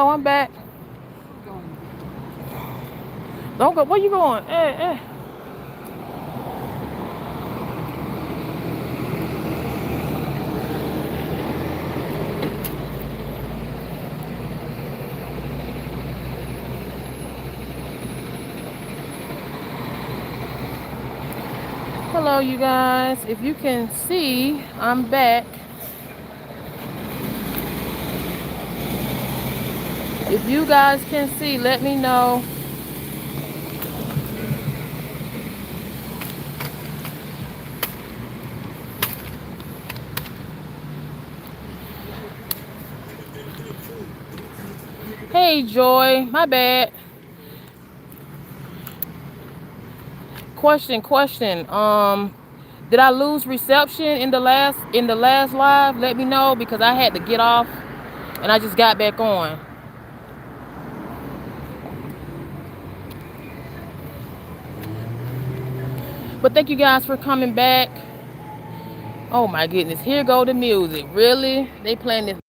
No, I'm back. Don't go. Where you going? Hey. Hello, you guys. If you can see, I'm back. If you guys can see, let me know. Hey, Joy. My bad. Question. Did I lose reception in the last live? Let me know because I had to get off and I just got back on. But thank you guys for coming back. Oh my goodness, here go the music. Really? They playing this.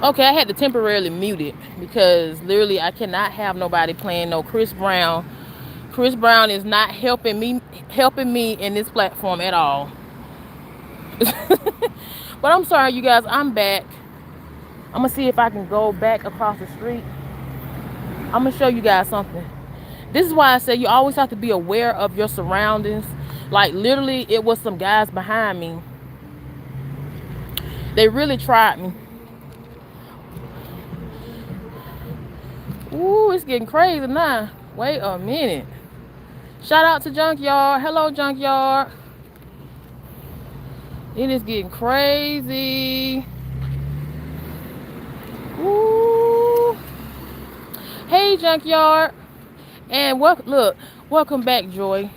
Okay, I had to temporarily mute it because literally I cannot have nobody playing no Chris Brown. Chris Brown is not helping me in this platform at all. But I'm sorry, you guys. I'm back. I'm gonna see if I can go back across the street. I'm gonna show you guys something. This is why I say you always have to be aware of your surroundings. Like literally, it was some guys behind me. They really tried me. Ooh, it's getting crazy now. Wait a minute. Shout out to Junkyard. Hello, Junkyard. It is getting crazy. Ooh. Hey, Junkyard. And welcome back, Joy.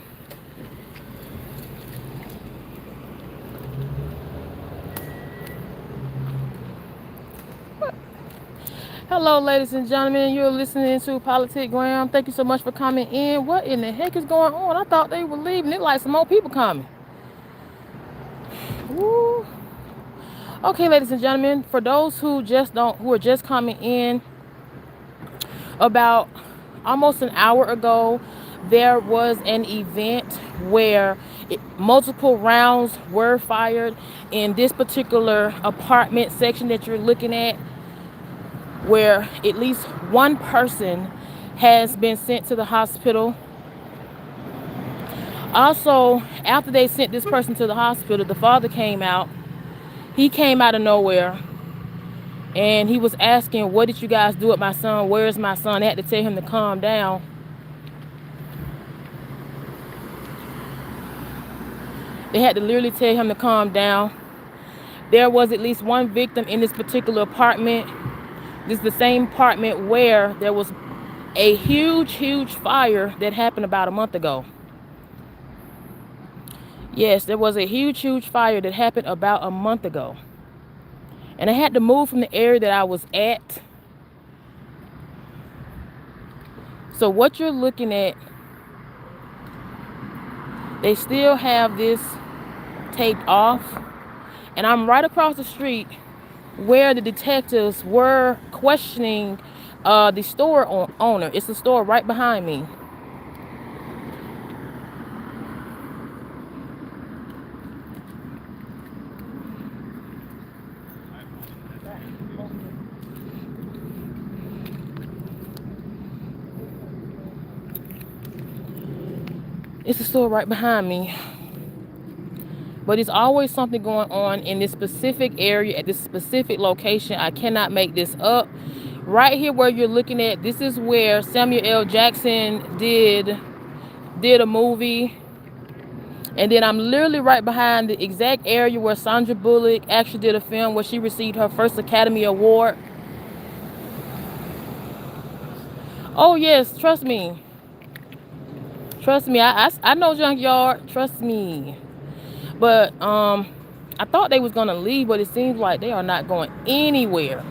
Hello, ladies and gentlemen. You're listening to Politic Gram. Thank you so much for coming in. What in the heck is going on? I thought they were leaving. It like some more people coming. Ooh. Okay, ladies and gentlemen. For those who are just coming in, about almost an hour ago, there was an event where multiple rounds were fired in this particular apartment section that you're looking at, where at least one person has been sent to the hospital. Also, after they sent this person to the hospital, the father came out. He came out of nowhere and he was asking, what did you guys do with my son? Where's my son? They had to tell him to calm down. They had to literally tell him to calm down. There was at least one victim in this particular apartment. This is the same apartment where there was a huge fire that happened about a month ago. Yes, there was a huge fire that happened about a month ago. And I had to move from the area that I was at. So what you're looking at, they still have this taped off. And I'm right across the street where the detectives were questioning the store owner. It's the store right behind me. It's the store right behind me. But it's always something going on in this specific area at this specific location. I cannot make this up. Right here where you're looking at, this is where Samuel L. Jackson did a movie. And then I'm literally right behind the exact area where Sandra Bullock actually did a film where she received her first Academy Award. Oh yes, trust me. Trust me, I know Junkyard. Trust me. But I thought they was gonna leave, but it seems like they are not going anywhere.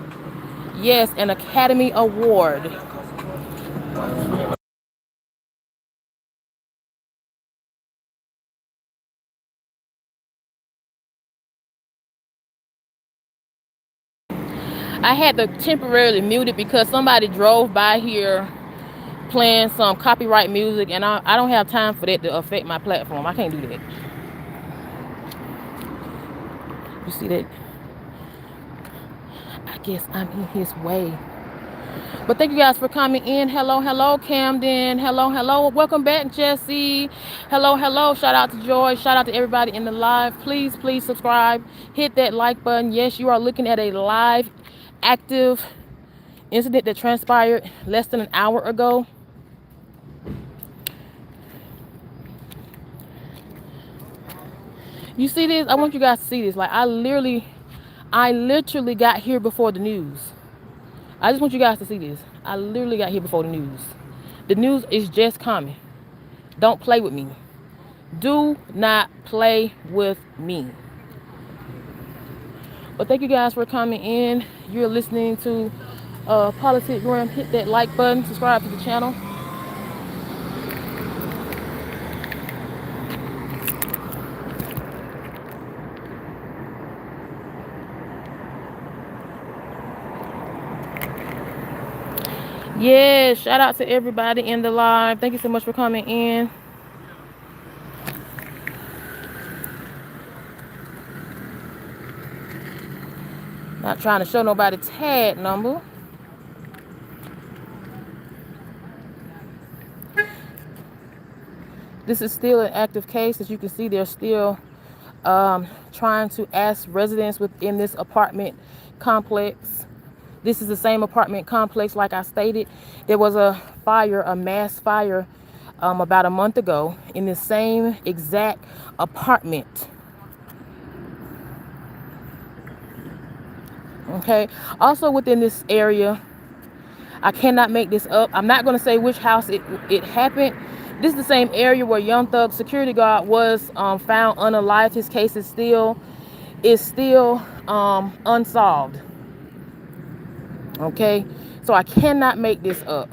Yes, an Academy Award. I had to temporarily mute it because somebody drove by here playing some copyright music, and I don't have time for that to affect my platform. I can't do that. You see that? I guess I'm in his way. But thank you guys for coming in. Hello, hello, Camden. Hello, hello. Welcome back, Jesse. Hello, hello. Shout out to Joy. Shout out to everybody in the live. Please, please subscribe. Hit that like button. Yes, you are looking at a live, active incident that transpired less than an hour ago. You see this? I want you guys to see this. Like, I literally got here before the news. I just want you guys to see this. I literally got here before the news. The news is just coming. Don't play with me. Do not play with me. But thank you guys for coming in. You're listening to Politic Gram. Hit that like button. Subscribe to the channel. Yeah, shout out to everybody in the live. Thank you so much for coming in. Not trying to show nobody tag number. This is still an active case. As you can see, they're still trying to ask residents within this apartment complex. This is the same apartment complex, like I stated. There was a fire, a mass fire, about a month ago in the same exact apartment. Okay. Also within this area, I cannot make this up. I'm not going to say which house it happened. This is the same area where Young Thug security guard was found unalived. His case is still unsolved. Okay, so I cannot make this up.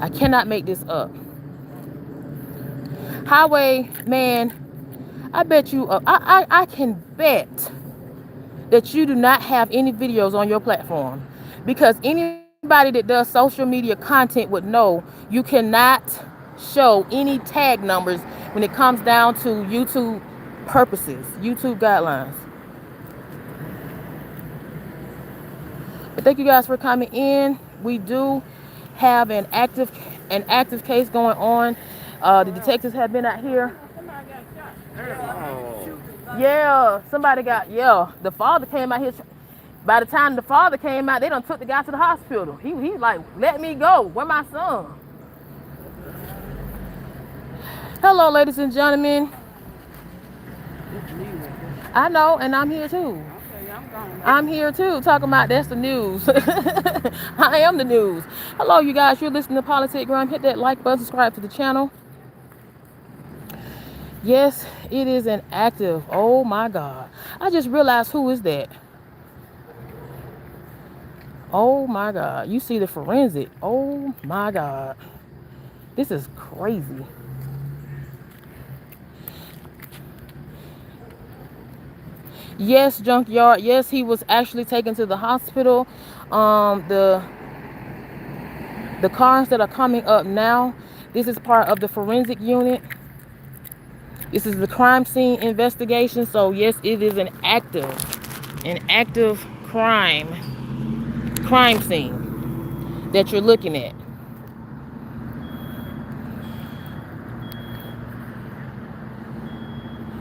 I cannot make this up. Highway man, I bet you, I can bet that you do not have any videos on your platform, because anybody that does social media content would know you cannot show any tag numbers when it comes down to YouTube purposes, YouTube guidelines. But thank you guys for coming in. We do have an active case going on. The detectives have been out here. Yeah, somebody got, the father came out here. By the time the father came out, they done took the guy to the hospital. He's like, let me go. Where my son? Hello, ladies and gentlemen. I know, and I'm here too. I'm here too, talking about that's the news. I am the news. Hello, you guys. You're listening to Politic Gram. Hit that like button, subscribe to the channel. Yes, it is an active. Oh my God. I just realized, who is that? Oh my God. You see the forensic. Oh my God. This is crazy. Yes, junkyard. Yes, he was actually taken to the hospital. The cars that are coming up now, this is part of the forensic unit. This is the crime scene investigation. So yes, it is an active crime scene that you're looking at.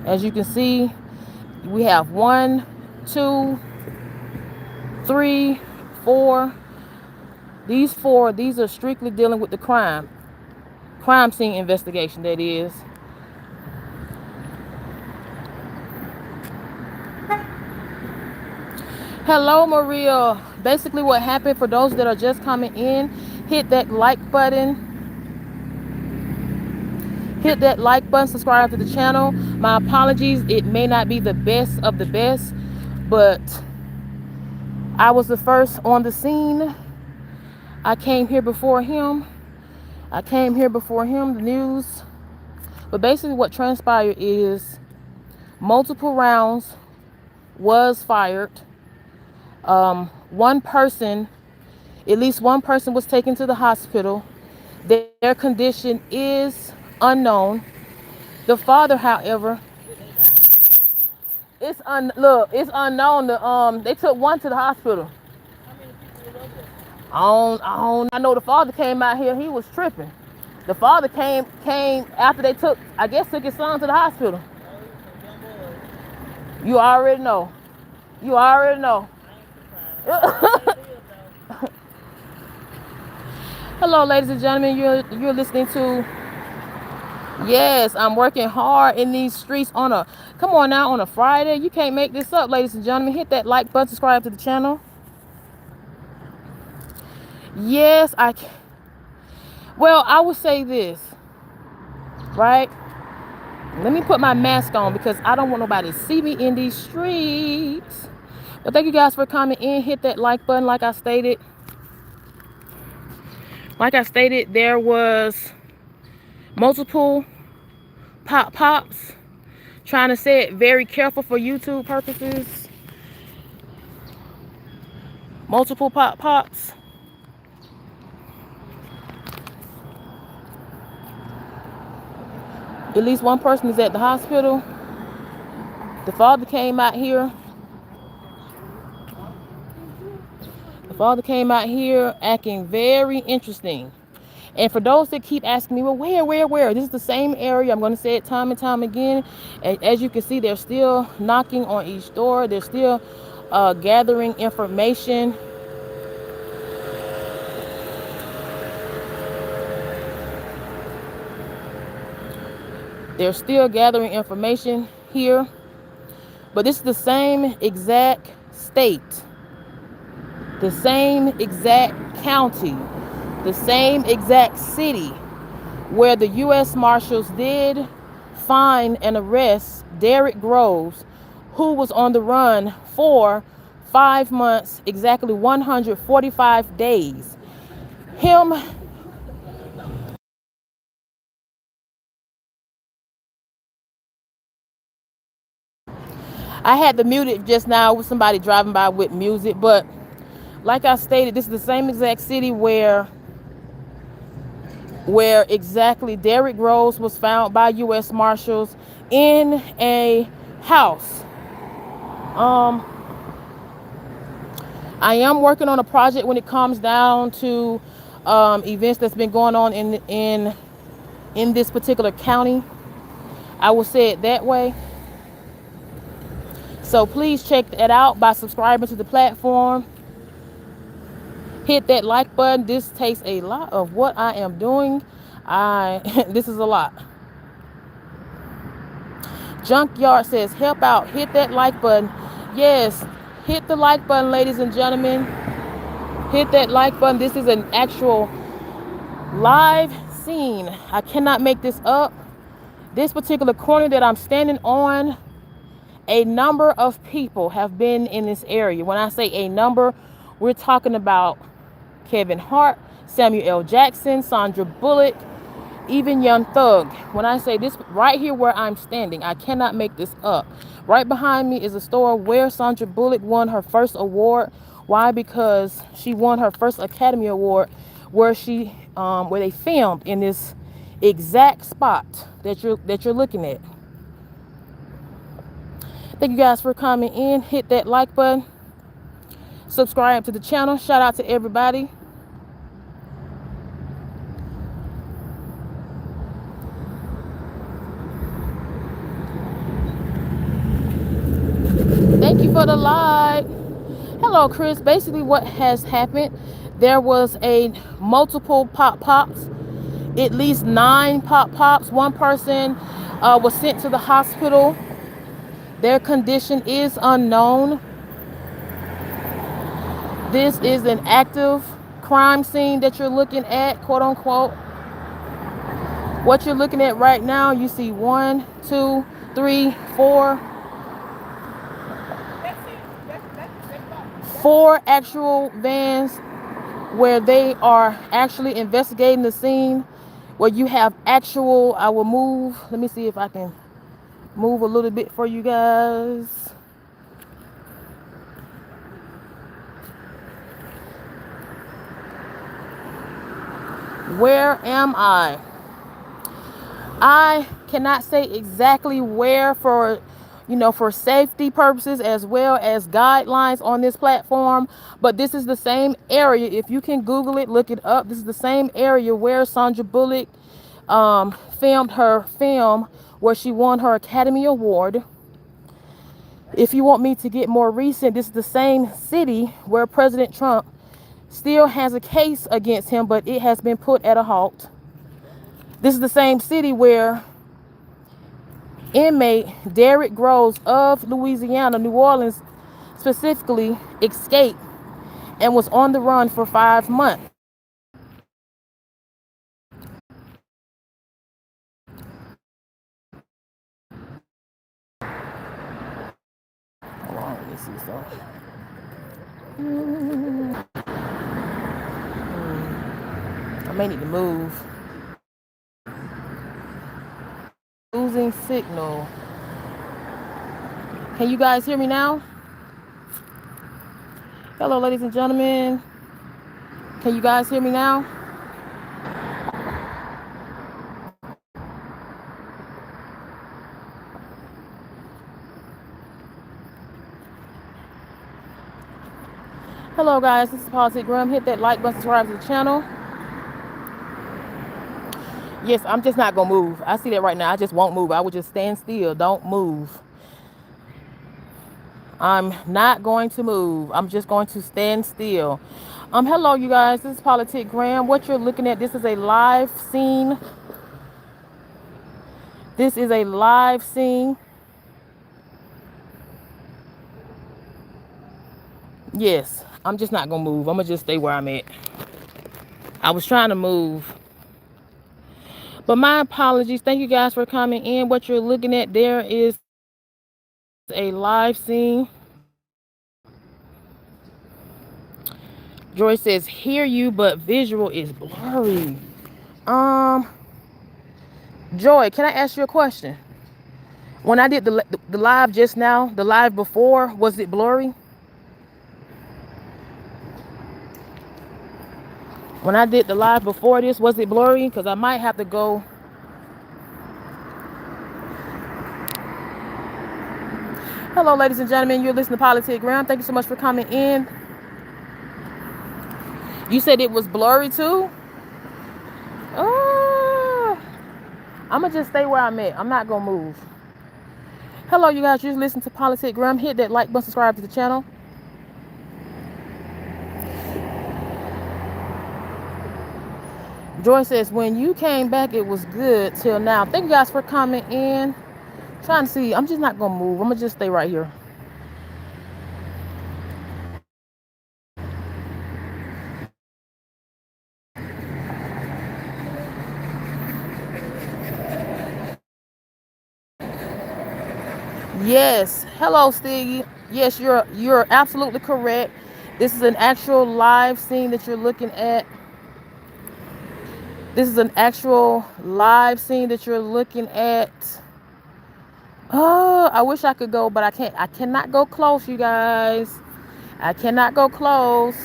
As you can see, we have 1, 2, 3, 4. These are strictly dealing with the crime scene investigation, that is. Hello, Maria. Basically what happened, for those that are just coming in, hit that like button. Hit that like button, subscribe to the channel. My apologies, it may not be the best of the best, but I was the first on the scene. I came here before him. The news. But basically what transpired is multiple rounds was fired. One person, at least one person, was taken to the hospital. Their condition is unknown. The father, however, it's unknown. They took one to the hospital. I know the father came out here. He was tripping. The father came after they took his son to the hospital. You already know. You already know. Hello, ladies and gentlemen. You're listening to. Yes, I'm working hard in these streets on a. Come on now, on a Friday. You can't make this up, ladies and gentlemen. Hit that like button, subscribe to the channel. Yes, well, I would say this, right? Let me put my mask on because I don't want nobody to see me in these streets. But thank you guys for coming in. Hit that like button. Like I stated, there was multiple pops. Trying to say it very careful for YouTube purposes. Multiple pops. At least one person is at the hospital. The father came out here. The father came out here acting very interesting. And for those that keep asking me, well, where? This is the same area. I'm going to say it time and time again. And as you can see, they're still knocking on each door. They're still gathering information. They're still gathering information here. But this is the same exact state, the same exact county, the same exact city where the U.S. Marshals did find and arrest Derrick Groves, who was on the run for 5 months, exactly 145 days. Him. I had to mute it just now with somebody driving by with music, but like I stated, this is the same exact city where exactly Derrick Groves was found by U.S. Marshals in a house. I am working on a project when it comes down to events that's been going on in this particular county. I will say it that way. So please check that out by subscribing to the platform. Hit that like button. This takes a lot of what I am doing. This is a lot. Junkyard says, help out. Hit that like button. Yes, hit the like button, ladies and gentlemen. Hit that like button. This is an actual live scene. I cannot make this up. This particular corner that I'm standing on, a number of people have been in this area. When I say a number, we're talking about Kevin Hart, Samuel L. Jackson, Sandra Bullock, even Young Thug. When I say this, right here where I'm standing, I cannot make this up. Right behind me is a store where Sandra Bullock won her first award. Why? Because she won her first Academy Award where they filmed in this exact spot that you're looking at. Thank you guys for coming in. Hit that like button. Subscribe to the channel. Shout out to everybody. Thank you for the like. Hello, Chris. Basically, what has happened, there was a multiple pops, at least 9 pops. One person was sent to the hospital. Their condition is unknown. This is an active crime scene that you're looking at, quote unquote. What you're looking at right now, you see 1, 2, 3, 4. 4 actual vans where they are actually investigating the scene, where you have actual, I will move, let me see if I can move a little bit for you guys. Where am I? I cannot say exactly where for, for safety purposes as well as guidelines on this platform, but this is the same area. If you can Google it, look it up. This is the same area where Sandra Bullock filmed her film where she won her Academy Award. If you want me to get more recent, this is the same city where President Trump still has a case against him, but it has been put at a halt. This is the same city where inmate Derrick Groves of Louisiana, New Orleans specifically, escaped and was on the run for 5 months. Hold on, let me see something. I may need to move. Losing signal. Can you guys hear me now? Hello, ladies and gentlemen. Can you guys hear me now? Hello, guys. This is Politic Gram. Hit that like button, subscribe to the channel. Yes, I'm just not going to move. I see that right now. I just won't move. I will just stand still. Don't move. I'm not going to move. I'm just going to stand still. Hello, you guys. This is Politic Gram. What you're looking at, this is a live scene. This is a live scene. Yes, I'm just not going to move. I'm going to just stay where I'm at. I was trying to move. But my apologies. Thank you guys for coming in. What you're looking at there is a live scene. Joy says, hear you, but visual is blurry. Joy, can I ask you a question? When I did the live just now, the live before, was it blurry? When I did the live before this, was it blurry? Because I might have to go. Hello, ladies and gentlemen. You're listening to Politic Gram. Thank you so much for coming in. You said it was blurry too? I'm going to just stay where I'm at. I'm not going to move. Hello, you guys. You're listening to Politic Gram. Hit that like button, subscribe to the channel. Joy says, when you came back, it was good till now. Thank you guys for coming in. Trying to see. I'm just not going to move. I'm going to just stay right here. Yes. Hello, Stiggy. Yes, you're absolutely correct. This is an actual live scene that you're looking at. This is an actual live scene that you're looking at. Oh, I wish I could go, but I can't. I cannot go close, you guys. I cannot go close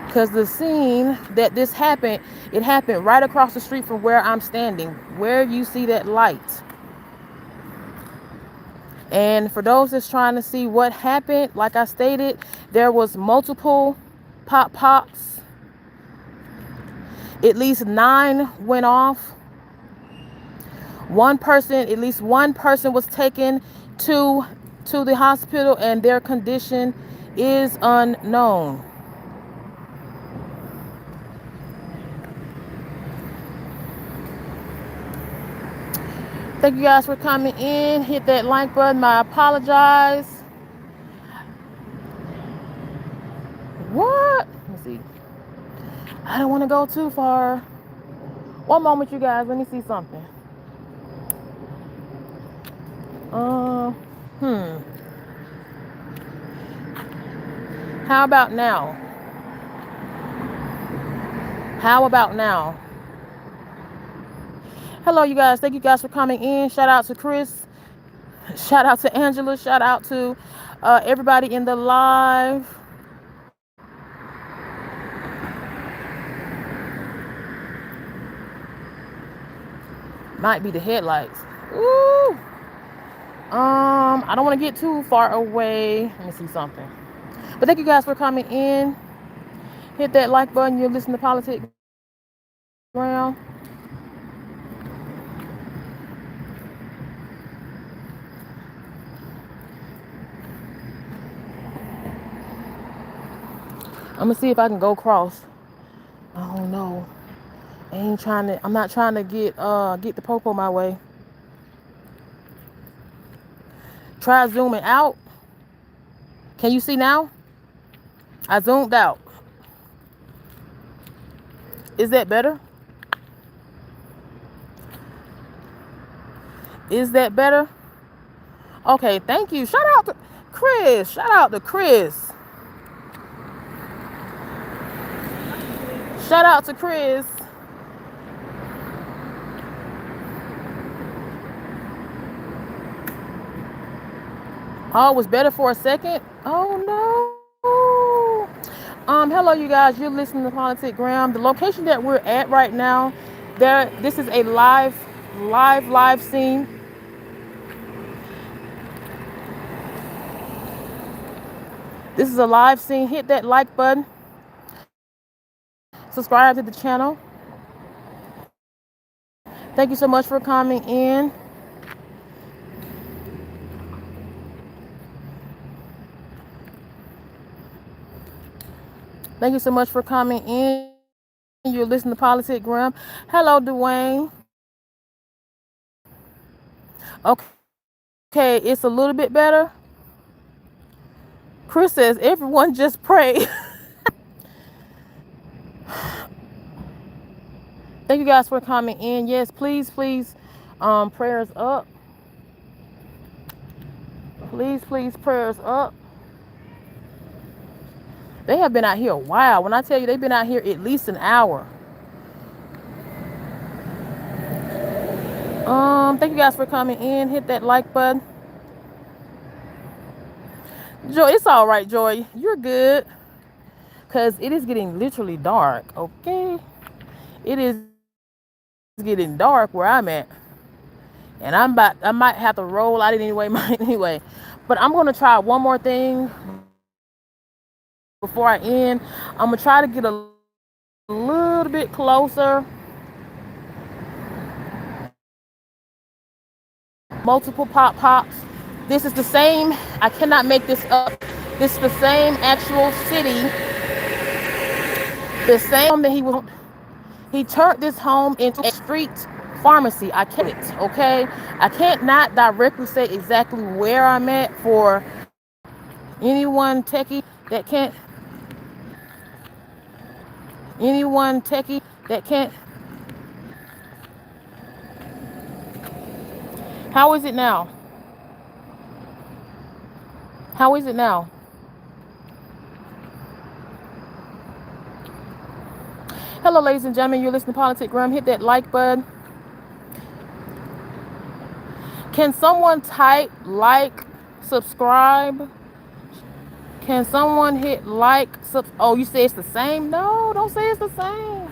because the scene that this happened, it happened right across the street from where I'm standing, where you see that light. And for those that's trying to see what happened, like I stated, there was multiple pops. At least 9 went off. At least one person was taken to the hospital and their condition is unknown. Thank you guys for coming in. Hit that like button. I apologize. What? Let me see. I don't want to go too far. One moment, you guys. Let me see something. How about now? How about now? Hello, you guys. Thank you guys for coming in. Shout out to Chris. Shout out to Angela. Shout out to everybody in the live. Might be the headlights. Ooh. I don't want to get too far away. Let me see something. But thank you guys for coming in. Hit that like button. You're listening to Politic Gram. I'm gonna see if I can go across. I don't know. I'm not trying to get the popo my way. Try zooming out. Can you see now? I zoomed out. Is that better? Is that better? Okay, thank you. Shout out to Chris. Shout out to Chris. Shout out to Chris. Oh, it was better for a second? Oh no. Hello you guys. You're listening to Politic Gram. The location that we're at right now, this is a live scene. This is a live scene. Hit that like button. Subscribe to the channel. Thank you so much for coming in. Thank you so much for coming in. You're listening to Politic Gram. Hello, Dwayne. Okay, it's a little bit better. Chris says, everyone just pray. Thank you guys for coming in. Yes, please, prayers up. Please, prayers up. They have been out here a while. When I tell you they've been out here at least an hour. Thank you guys for coming in. Hit that like button. Joy, it's all right, Joy. You're good. Because it is getting literally dark, okay? It is getting dark where I'm at. And I might have to roll out anyway. But I'm going to try one more thing before I end. I'm going to try to get a little bit closer. Multiple pops. This is the same. I cannot make this up. This is the same actual city. The same that he turned this home into a street pharmacy. I can't, okay? I can't not directly say exactly where I'm at for anyone techie that can't. How is it now? How is it now? Hello, ladies and gentlemen. You're listening to Politic Gram. Hit that like button. Can someone type like, subscribe? Can someone hit like, oh, you say it's the same? No, don't say it's the same.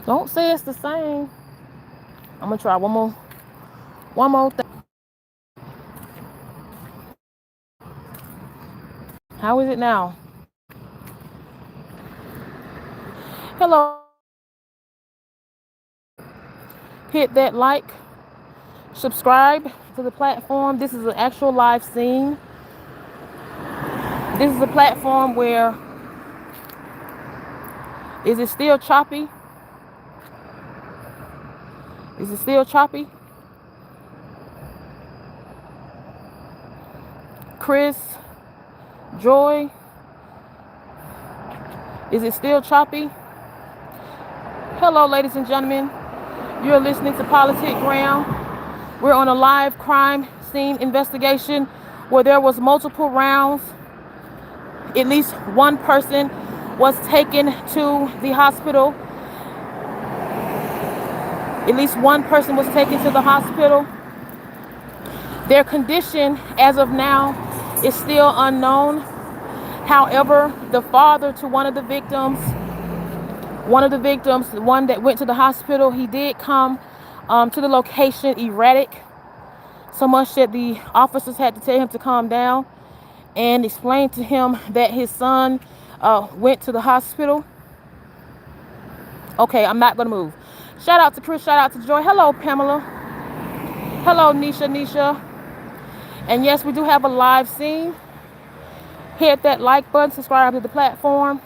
Don't say it's the same. I'm gonna try one more thing. How is it now? Hello. Hit that like, subscribe to the platform. This is an actual live scene. This is a platform where, is it still choppy? Is it still choppy? Chris, Joy, is it still choppy? Hello, ladies and gentlemen. You're listening to Politic Gram. We're on a live crime scene investigation where there was multiple rounds. At least one person was taken to the hospital. At least one person was taken to the hospital. Their condition, as of now, is still unknown. However, the father to one of the victims One of the victims, the one that went to the hospital, he did come to the location erratic, so much that the officers had to tell him to calm down and explain to him that his son went to the hospital. Okay, I'm not going to move. Shout out to Chris. Shout out to Joy. Hello, Pamela. Hello, Nisha. And yes, we do have a live scene. Hit that like button. Subscribe to the platform.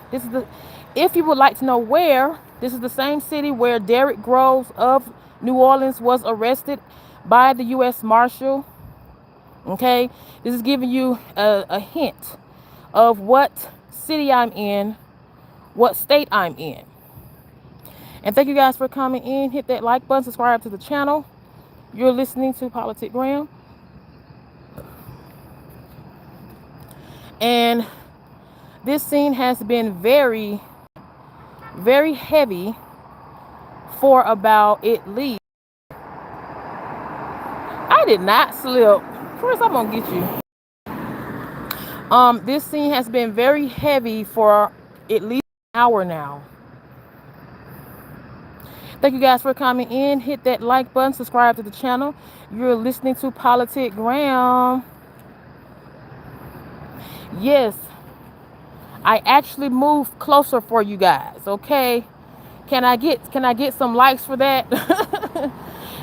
If you would like to know where, this is the same city where Derrick Groves of New Orleans was arrested by the U.S. Marshal. Okay, this is giving you a hint of what city I'm in, what state I'm in. And thank you guys for coming in. Hit that like button, subscribe to the channel. You're listening to Politic Gram. And this scene has been very, very heavy for about at least. I did not slip. Chris, I'm gonna get you. This scene has been very heavy for at least an hour now. Thank you guys for coming in. Hit that like button, subscribe to the channel. You're listening to Politic Gram. Yes, I actually moved closer for you guys. Okay, can I get some likes for that?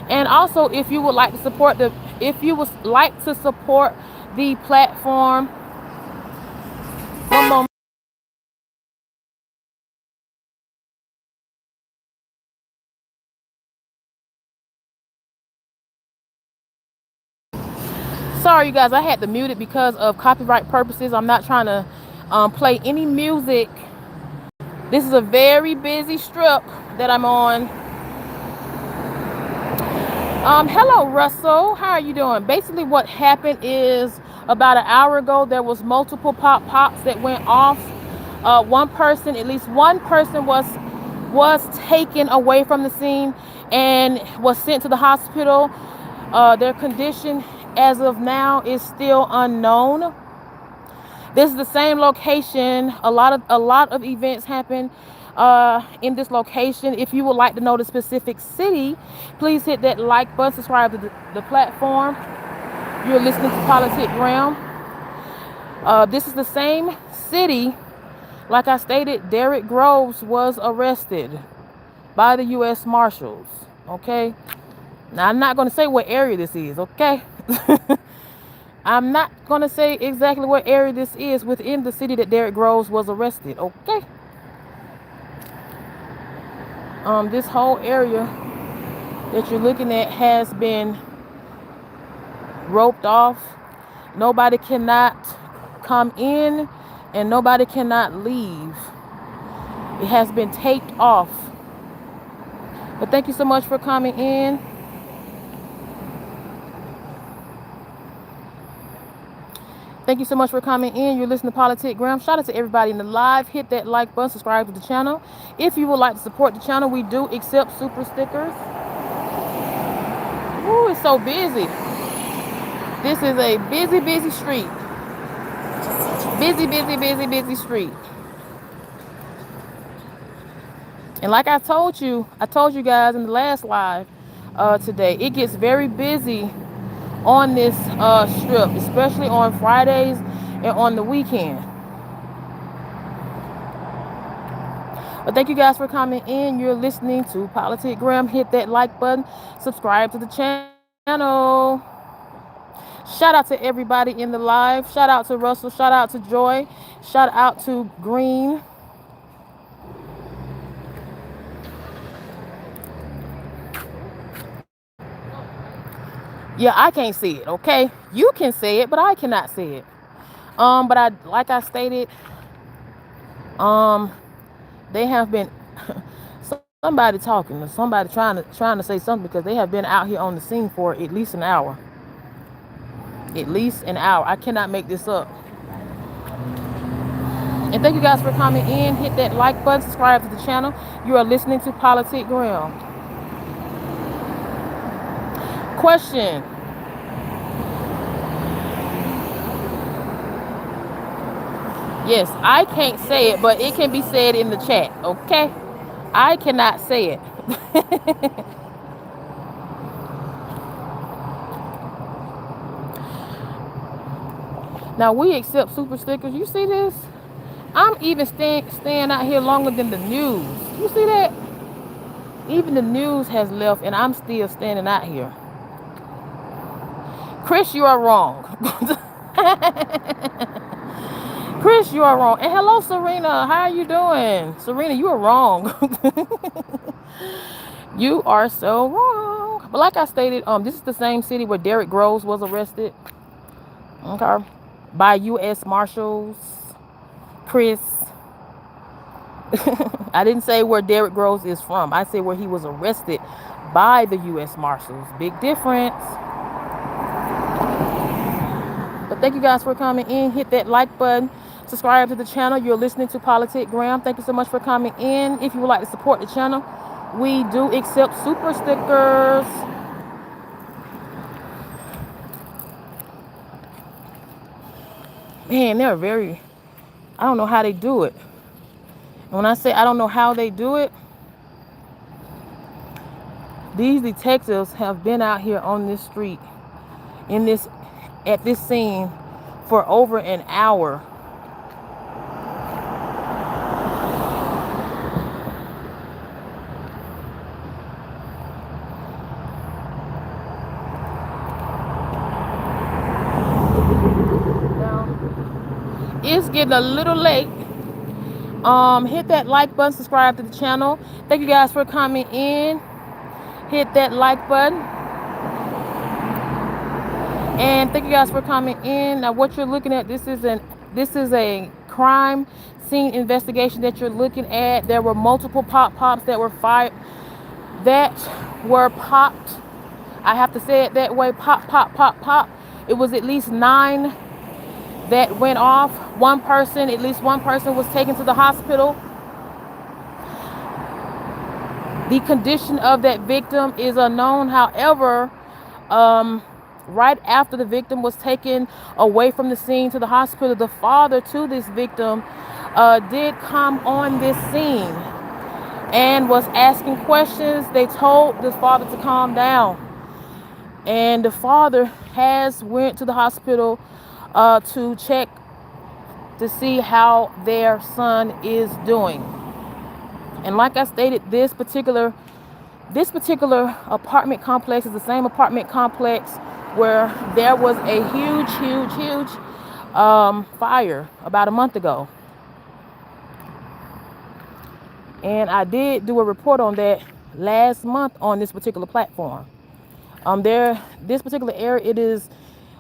And also, if you would like to support the platform, one moment. Sorry, you guys, I had to mute it because of copyright purposes. I'm not trying to play any music. This is a very busy strip that I'm on. Hello, Russell. How are you doing? Basically, what happened is about an hour ago, there was multiple pops that went off. At least one person was taken away from the scene and was sent to the hospital. Their condition as of now is still unknown. This is the same location. A lot of events happen in this location. If you would like to know the specific city, please hit that like button, subscribe to the platform. You're listening to Politic Gram. This is the same city. Like I stated, Derrick Groves was arrested by the U.S. Marshals. Okay. Now, I'm not going to say what area this is, okay? I'm not going to say exactly what area this is within the city that Derrick Groves was arrested, okay? This whole area that you're looking at has been roped off. Nobody cannot come in and nobody cannot leave. It has been taped off. But thank you so much for coming in. Thank you so much for coming in. You're listening to Politic Gram. Shout out to everybody in the live. Hit that like button, subscribe to the channel. If you would like to support the channel, we do accept super stickers. Ooh, it's so busy. This is a busy street. Busy street. And like I told you guys in the last live today, it gets very busy on this strip, especially on Fridays and on the weekend. But thank you guys for coming in. You're listening to Politic Gram. Hit that like button, subscribe to the channel. Shout out to everybody in the live. Shout out to Russell. Shout out to Joy. Shout out to Green. Yeah, I can't see it, okay? You can see it, but I cannot see it. But like I stated, they have been somebody talking or somebody trying to say something, because they have been out here on the scene for at least an hour. At least an hour. I cannot make this up. And thank you guys for coming in. Hit that like button, subscribe to the channel. You are listening to Politic Gram. Question. Yes, I can't say it, but it can be said in the chat, okay? I cannot say it. Now we accept super stickers. You see this? I'm even staying out here longer than the news. You see that? Even the news has left and I'm still standing out here. Chris, you are wrong. Chris, you are wrong. And hello, Serena. How are you doing? Serena, you are wrong. You are so wrong. But like I stated, this is the same city where Derrick Groves was arrested. Okay. By U.S. Marshals. Chris. I didn't say where Derrick Groves is from. I said where he was arrested by the U.S. Marshals. Big difference. But thank you guys for coming in. Hit that like button. Subscribe to the channel. You're listening to Politic Gram. Thank you so much for coming in. If you would like to support the channel, we do accept super stickers. Man, they're very... I don't know how they do it. And when I say I don't know how they do it, these detectives have been out here on this street, at this scene, for over an hour. Now, it's getting a little late. Hit that like button, subscribe to the channel. Thank you guys for coming in. Hit that like button. And thank you guys for coming in. Now what you're looking at, this is a crime scene investigation that you're looking at. There were multiple pops that were fired, that were popped. I have to say it that way. Pop, pop, pop, pop. It was at least 9 that went off. At least one person was taken to the hospital. The condition of that victim is unknown. However, right after the victim was taken away from the scene to the hospital, the father to this victim did come on this scene and was asking questions. They told the father to calm down, and the father has went to the hospital to check to see how their son is doing. And like I stated, this particular apartment complex is the same apartment complex where there was a huge fire about a month ago. And I did do a report on that last month on this particular platform. This particular area, it is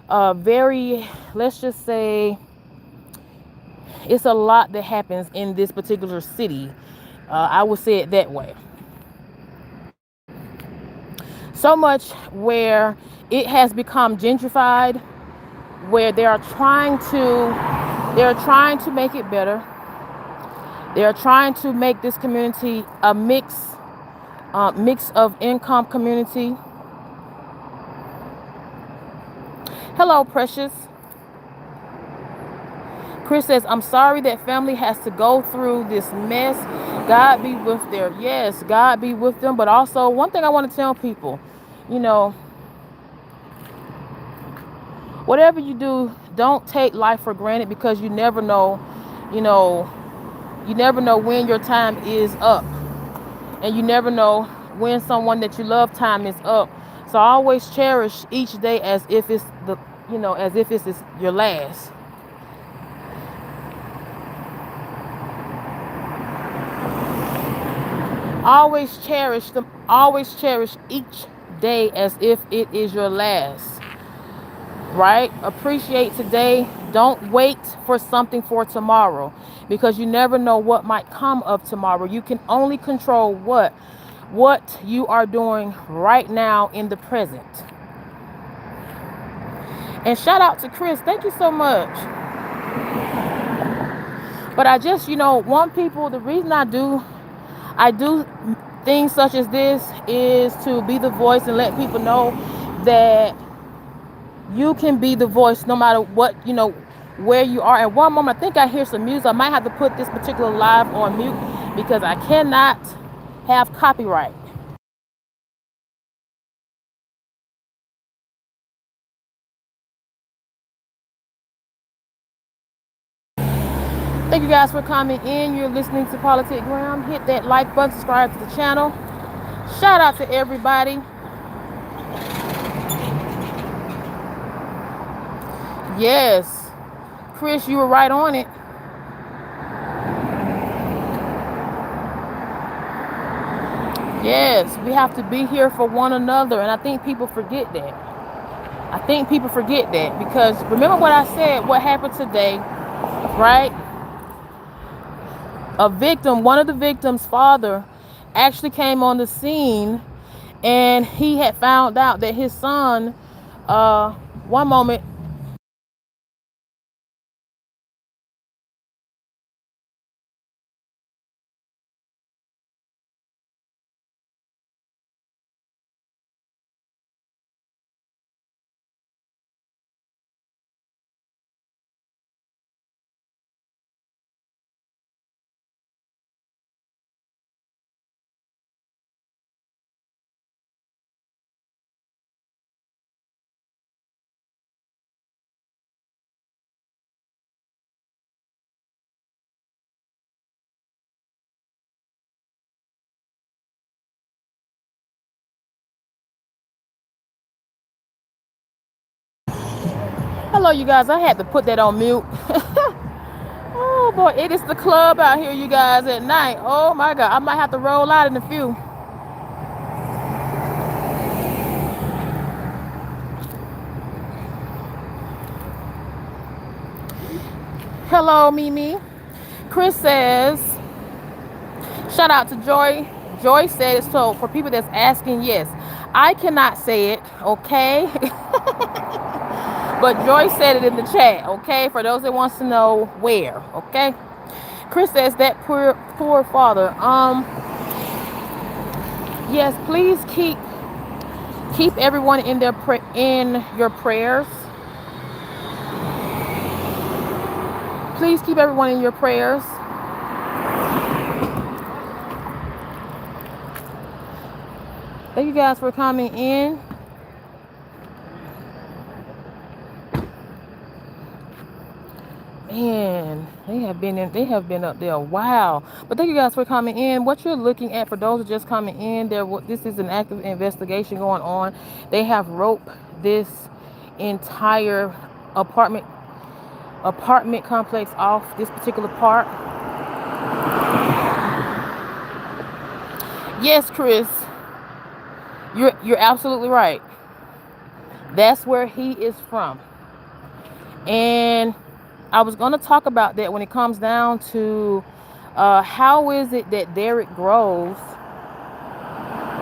very, let's just say, it's a lot that happens in this particular city. I would say it that way. So much where it has become gentrified, where they are trying to make it better. They are trying to make this community a mix of income community. Hello, Precious. Chris says, I'm sorry that family has to go through this mess. God be with them. Yes, God be with them. But also, one thing I want to tell people, whatever you do, don't take life for granted, because you never know, you never know when your time is up. And you never know when someone that you love time is up. So always cherish each day as if it's your last. Always cherish each day as if it is your last. Right? Appreciate today. Don't wait for something for tomorrow, because you never know what might come of tomorrow. You can only control what you are doing right now in the present. And shout out to Chris. Thank you so much. But I just, want people, the reason I do things such as this is to be the voice and let people know that you can be the voice no matter what, where you are. At one moment, I think I hear some music. I might have to put this particular live on mute, because I cannot have copyright. Thank you guys for coming in. You're listening to Politic Gram. Hit that like button, subscribe to the channel. Shout out to everybody. Yes, Chris, you were right on it. Yes, we have to be here for one another, and I think people forget that. I think people forget that because remember what I said, what happened today, right? One of the victims' father actually came on the scene, and he had found out that his son, one moment. Hello, you guys. I had to put that on mute. Oh boy, it is the club out here, you guys, at night. Oh my God, I might have to roll out in a few. Hello, Mimi. Chris says, shout out to Joy. Joy says, so for people that's asking, yes, I cannot say it, okay? But Joy said it in the chat, okay? For those that wants to know where, okay? Chris says that poor father. Yes, please keep everyone in your prayers. Please keep everyone in your prayers. Thank you guys for coming in. Man, they have been up there a while. But thank you guys for coming in. What you're looking at, for those who are just coming in, this is an active investigation going on. They have roped this entire apartment complex off this particular park. Yes, Chris, you're absolutely right. That's where he is from. And I was going to talk about that when it comes down to how is it that Derrick Groves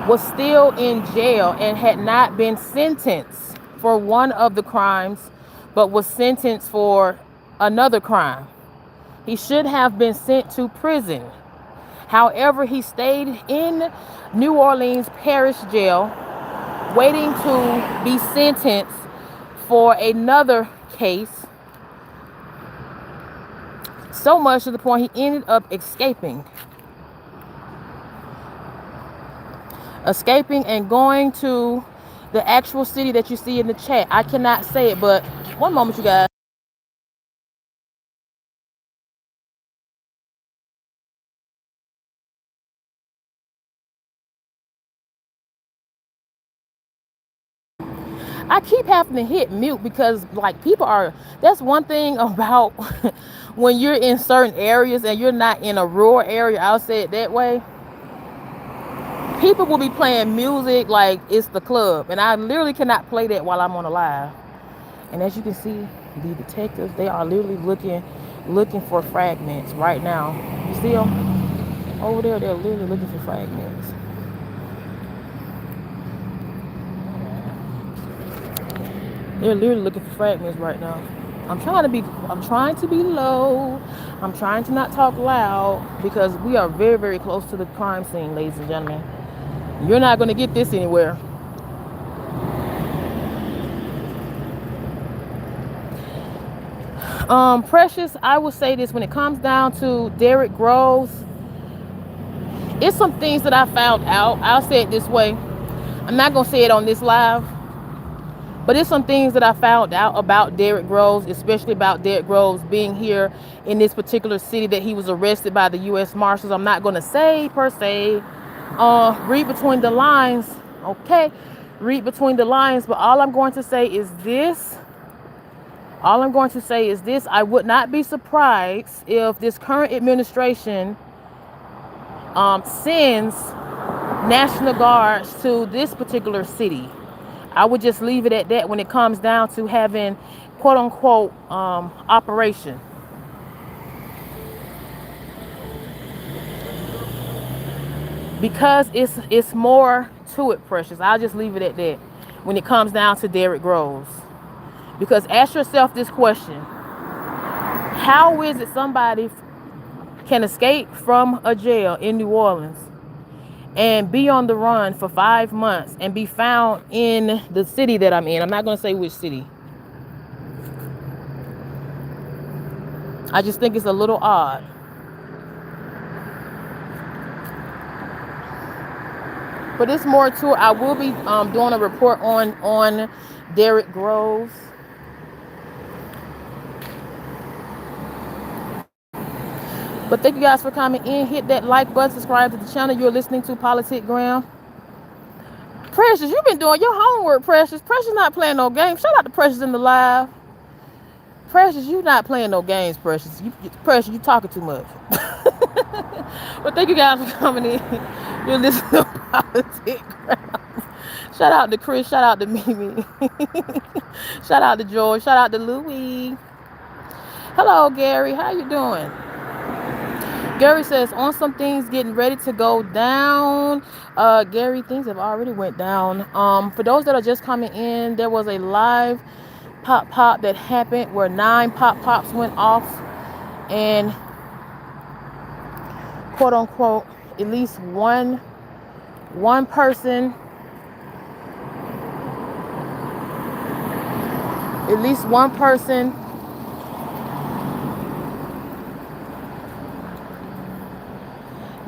was still in jail and had not been sentenced for one of the crimes, but was sentenced for another crime. He should have been sent to prison. However, he stayed in New Orleans Parish Jail waiting to be sentenced for another case. So much to the point he ended up escaping and going to the actual city that you see in the chat. I cannot say it, but one moment, you guys. I keep having to hit mute because that's one thing about when you're in certain areas and you're not in a rural area, I'll say it that way. People will be playing music like it's the club, and I literally cannot play that while I'm on a live. And as you can see, the detectives, they are literally looking for fragments right now. You see them? Over there, they're literally looking for fragments. They're literally looking for fragments right now. I'm trying to be low. I'm trying to not talk loud because we are very, very close to the crime scene, ladies and gentlemen. You're not going to get this anywhere. Precious, I will say this, when it comes down to Derrick Groves, It's some things that I found out. I'll say it this way. I'm not gonna say it on this live, but it's some things that I found out about Derrick Groves, especially about Derrick Groves being here in this particular city that he was arrested by the U.S. Marshals. I'm not gonna say per se. Read between the lines, okay? Read between the lines, but all I'm going to say is this. All I'm going to say is this. I would not be surprised if this current administration sends National Guards to this particular city. I would just leave it at that when it comes down to having quote unquote operation. Because it's more to it, Precious. I'll just leave it at that when it comes down to Derrick Groves. Because ask yourself this question. How is it somebody can escape from a jail in New Orleans and be on the run for 5 months and be found in the city that I'm in? I'm not going to say which city. I just think it's a little odd. But it's more to it. I will be doing a report on Derrick Groves. But thank you guys for coming in. Hit that like button, subscribe to the channel. You're listening to Politic Gram. Precious, you've been doing your homework, Precious. Precious not playing no games. Shout out to Precious in the live. Precious, you not playing no games, Precious. Precious, you talking too much. But thank you guys for coming in. You're listening to Politic Gram. Shout out to Chris. Shout out to Mimi. Shout out to George. Shout out to Louie. Hello, Gary. How you doing? Gary says, on some things getting ready to go down. Gary, things have already went down. For those that are just coming in, there was a live pop that happened where 9 pops went off, and quote unquote, at least one person,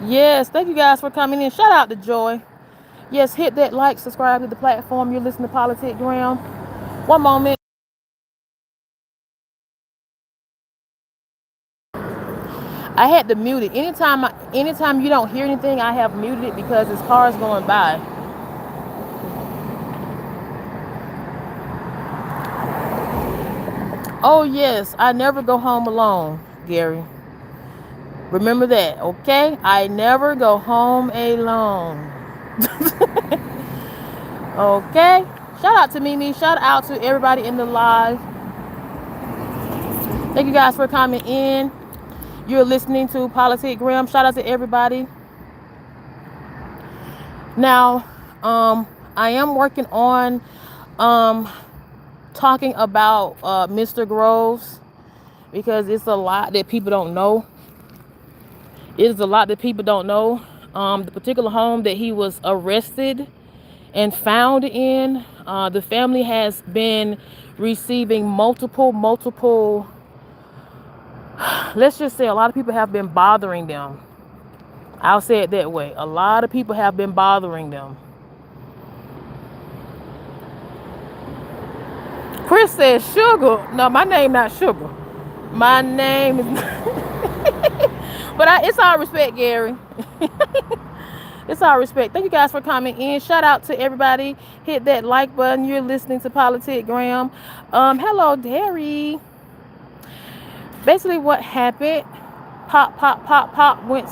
yes, thank you guys for coming in. Shout out to Joy. Yes, hit that like, subscribe to the platform. You're listening to Politic Gram. One moment. I had to mute it. Anytime you don't hear anything, I have muted it because there's cars going by. Oh yes, I never go home alone, Gary. Remember that, okay? I never go home alone. Okay? Shout out to Mimi. Shout out to everybody in the live. Thank you guys for coming in. You're listening to Politic Gram. Shout out to everybody. Now, I am working on talking about Mr. Groves because it's a lot that people don't know. It is a lot that people don't know. The particular home that he was arrested and found in, the family has been receiving multiple, let's just say a lot of people have been bothering them. I'll say it that way. A lot of people have been bothering them. Chris says Sugar. No, my name not Sugar. My name is but it's all respect, Gary. It's all respect. Thank you guys for coming in. Shout out to everybody. Hit that like button. You're listening to Politic Gram. Hello, Derry. Basically what happened, pop went,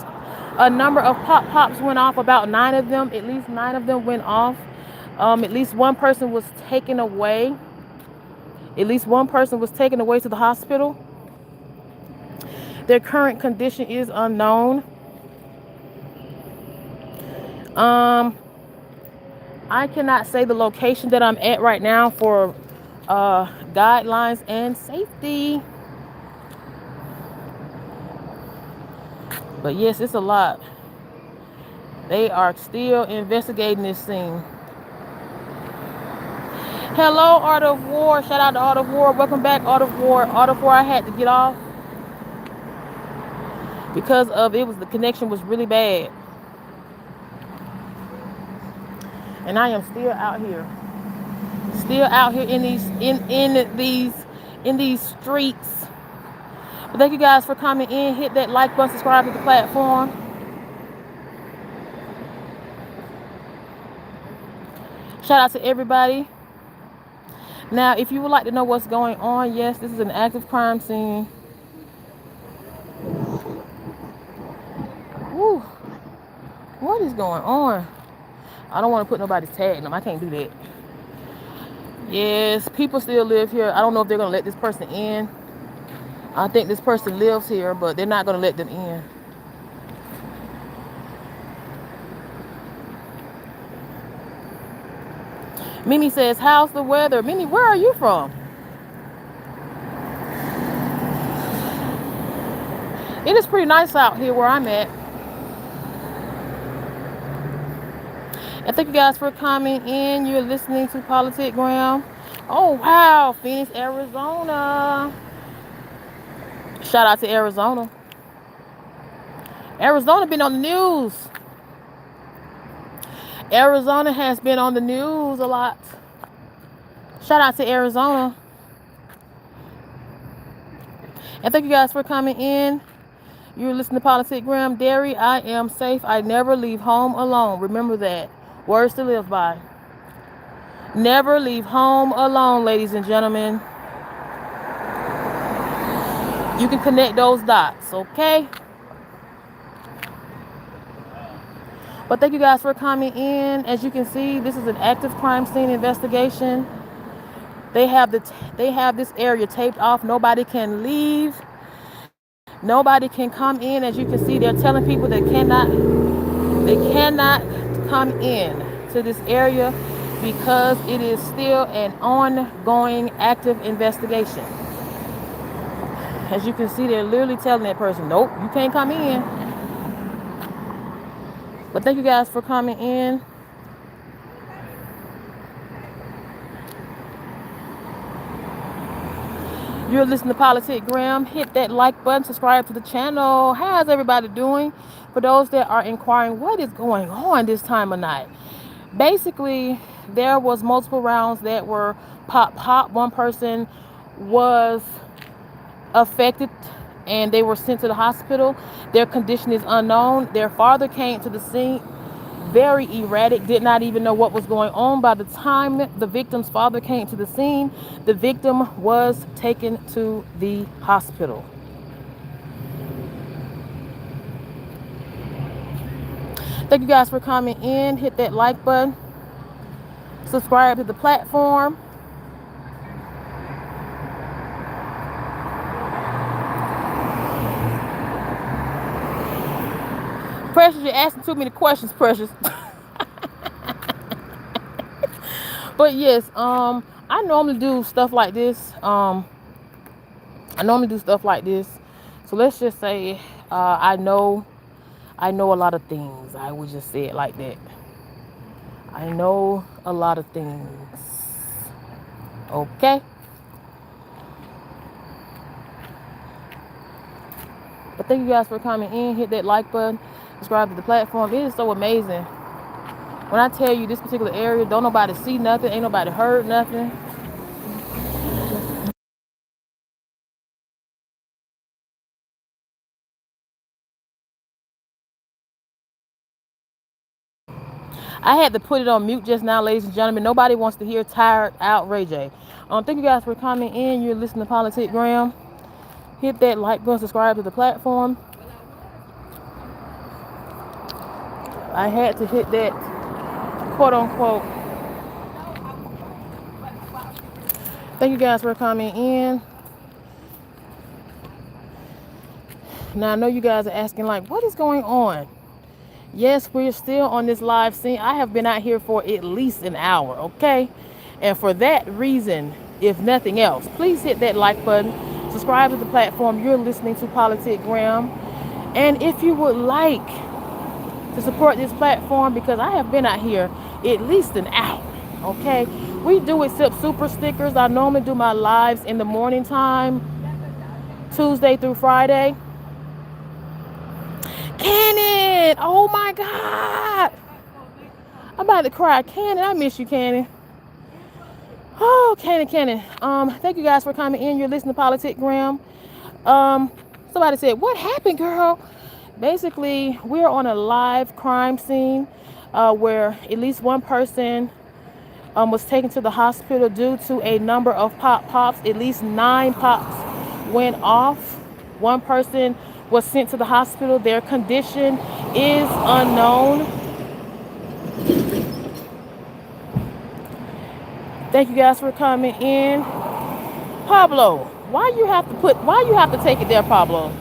a number of pops went off, about 9 of them, at least 9 of them went off. At least one person was taken away. At least one person was taken away to the hospital. Their current condition is unknown. I cannot say the location that I'm at right now for guidelines and safety. But yes, it's a lot. They are still investigating this scene. Hello, Art of War. Shout out to Art of War. Welcome back, Art of War. Art of War, I had to get off because of the connection was really bad. And I am still out here in these streets. But thank you guys for coming in. Hit that like button, subscribe to the platform. Shout out to everybody. Now, if you would like to know what's going on, yes, this is an active crime scene. Woo. What is going on? I don't want to put nobody's tag in them. I can't do that. Yes, people still live here. I don't know if they're going to let this person in. I think this person lives here, but they're not going to let them in. Mimi says, how's the weather? Mimi, where are you from? It is pretty nice out here where I'm at. And thank you guys for coming in. You're listening to Politic Gram. Oh, wow. Phoenix, Arizona. Shout out to Arizona. Arizona been on the news. Arizona has been on the news a lot. Shout out to Arizona. And thank you guys for coming in. You're listening to Politic Gram. Derry, I am safe. I never leave home alone. Remember that. Words to live by. Never leave home alone, ladies and gentlemen. You can connect those dots, okay? But thank you guys for coming in. As you can see, this is an active crime scene investigation. They have this area taped off. Nobody can leave. Nobody can come in. As you can see, they're telling people they cannot come in to this area because it is still an ongoing active investigation. As you can see, they're literally telling that person, nope, you can't come in. But thank you guys for coming in. You're listening to Politic Gram. Hit that like button, subscribe to the channel. How's everybody doing? For those that are inquiring, what is going on this time of night? Basically, there was multiple rounds that were pop. One person was affected and they were sent to the hospital. Their condition is unknown. Their father came to the scene very erratic, did not even know what was going on. By the time the victim's father came to the scene, the victim was taken to the hospital. Thank you guys for coming in. Hit that like button. Subscribe to the platform. Precious, you're asking too many questions, Precious. But yes, I normally do stuff like this. So let's just say I know a lot of things. I would just say it like that. I know a lot of things. Okay? But thank you guys for coming in. Hit that like button. Subscribe to the platform. It is so amazing. When I tell you this particular area, don't nobody see nothing. Ain't nobody heard nothing. I had to put it on mute just now, ladies and gentlemen. Nobody wants to hear tired out Ray J. Thank you guys for coming in. You're listening to Politic Gram. Hit that like button, subscribe to the platform. I had to hit that quote unquote. Thank you guys for coming in. Now I know you guys are asking like, what is going on? Yes, we're still on this live scene. I have been out here for at least an hour, okay? And for that reason, if nothing else, please hit that like button. Subscribe to the platform. You're listening to Politic Gram. And if you would like to support this platform, because I have been out here at least an hour, okay? We do accept super stickers. I normally do my lives in the morning time, Tuesday through Friday. Cannon! Oh my God! I'm about to cry. Cannon, I miss you, Cannon. Oh, Cannon. Thank you guys for coming in. You're listening to Politic Gram. Somebody said, what happened, girl? Basically, we're on a live crime scene where at least one person was taken to the hospital due to a number of pops. At least 9 pops went off. One person was sent to the hospital. Their condition is unknown. Thank you guys for coming in. Pablo, why you have to take it there, Pablo?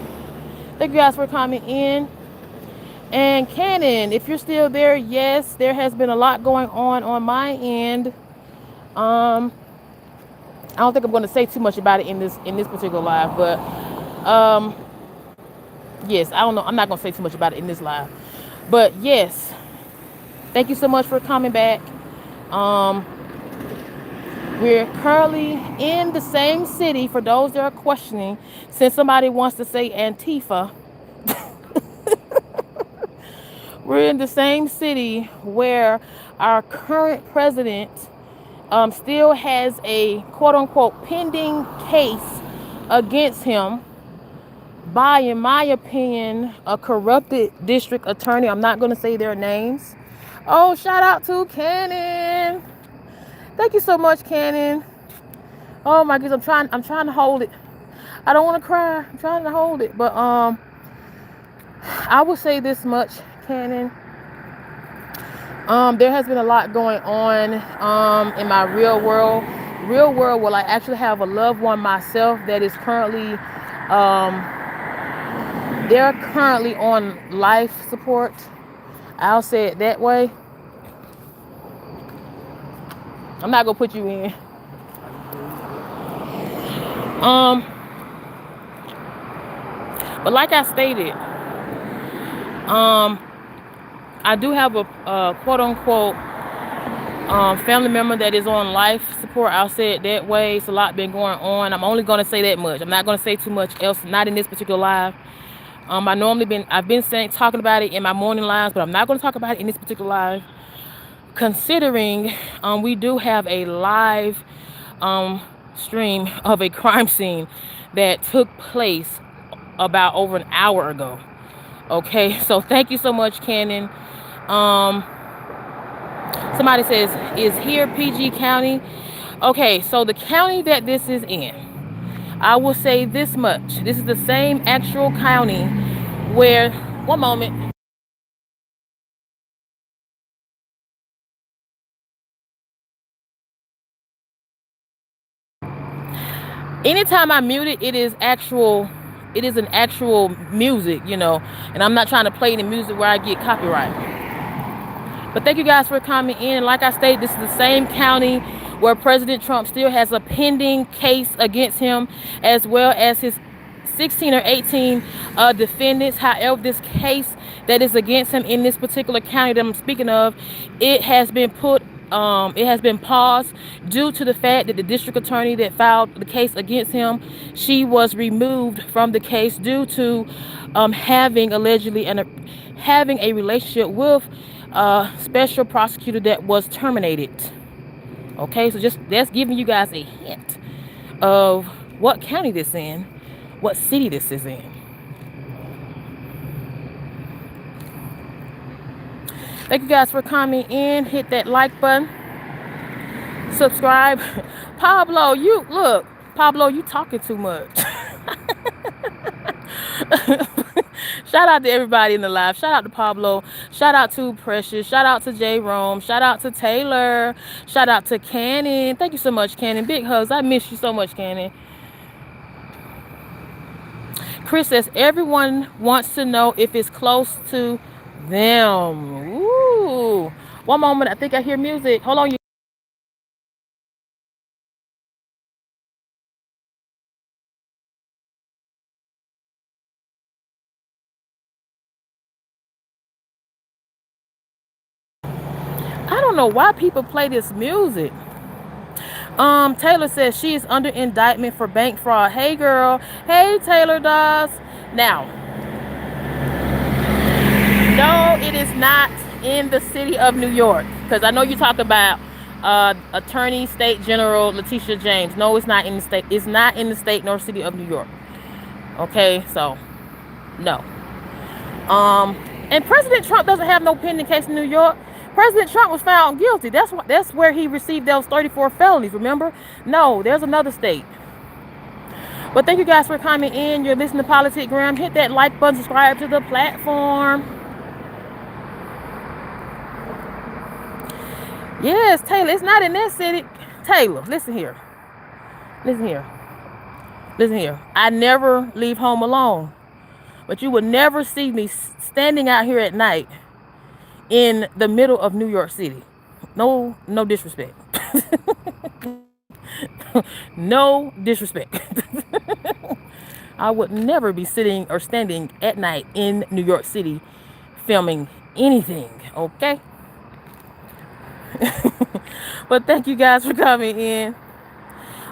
Thank you guys for coming in. And Cannon, if you're still there, yes, there has been a lot going on my end. I don't think I'm going to say too much about it in this particular live, but yes, I don't know. I'm not going to say too much about it in this live, but yes, thank you so much for coming back. We're currently in the same city, for those that are questioning, since somebody wants to say Antifa. We're in the same city where our current president still has a quote-unquote pending case against him by, in my opinion, a corrupted district attorney. I'm not going to say their names. Oh, shout out to Cannon. Thank you so much, Cannon. Oh my goodness, I'm trying to hold it. I don't want to cry. I'm trying to hold it, but I will say this much, Cannon. There has been a lot going on in my real world where I actually have a loved one myself that is currently they're currently on life support. I'll say it that way. I'm not gonna put you in. But like I stated, I do have a quote-unquote family member that is on life support. I'll say it that way. It's a lot been going on. I'm only going to say that much. I'm not going to say too much else, not in this particular live. I've been talking about it in my morning lives, but I'm not going to talk about it in this particular live, considering we do have a live stream of a crime scene that took place about over an hour ago. Okay, so thank you so much, Cannon. Somebody says, is here PG County? Okay, so the county that this is in, I will say this much. This is the same actual county where, one moment. Anytime I mute it, it is an actual music, and I'm not trying to play any music where I get copyright. But thank you guys for coming in. Like I stated, this is the same county where President Trump still has a pending case against him, as well as his 16 or 18 defendants. However, this case that is against him in this particular county that I'm speaking of, it has been paused due to the fact that the district attorney that filed the case against him, she was removed from the case due to having a relationship with special prosecutor that was terminated. Okay, so just that's giving you guys a hint of what county this is in, what city this is in. Thank you guys for coming in. Hit that like button, subscribe. Pablo, you talking too much. Shout out to everybody in the live. Shout out to Pablo. Shout out to Precious. Shout out to J Rome. Shout out to Taylor. Shout out to Cannon. Thank you so much, Cannon. Big hugs. I miss you so much, Cannon. Chris says everyone wants to know if it's close to them. Ooh. One moment. I think I hear music. Hold on. I don't know why people play this music. Taylor says she is under indictment for bank fraud. Hey, girl. Hey, Taylor Dawes. Now, no, it is not in the city of New York. Because I know you talk about Attorney State General Letitia James. No, it's not in the state. It's not in the state nor city of New York. Okay, so no. And President Trump doesn't have no pending case in New York. President Trump was found guilty. That's where he received those 34 felonies. Remember? No, there's another state. But thank you guys for coming in. You're listening to Politic Gram. Hit that like button, subscribe to the platform. Yes, Taylor, it's not in that city. Taylor, listen here. Listen here. Listen here. I never leave home alone. But you would never see me standing out here at night in the middle of New York City. No disrespect. No disrespect. I would never be sitting or standing at night in New York City filming anything, okay? But thank you guys for coming in.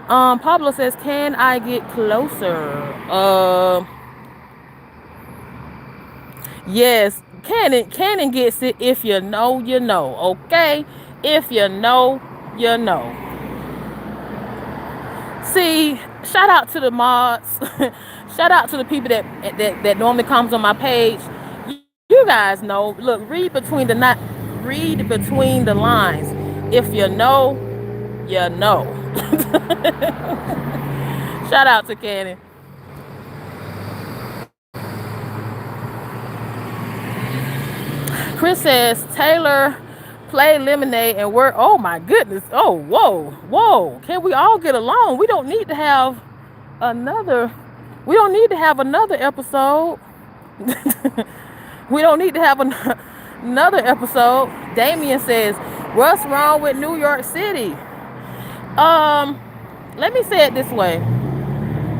Pablo says, can I get closer? Yes, Cannon gets it. If you know, you know, okay? If you know, you know. See, shout out to the mods. Shout out to the people that normally comes on my page. You guys know. Look, read between the lines. If you know, you know. Shout out to Cannon. Chris says, Taylor, play Lemonade and work. Oh my goodness. Oh, whoa. Can we all get along? We don't need to have another episode. We don't need to have another episode. Damien says, what's wrong with New York City? Let me say it this way.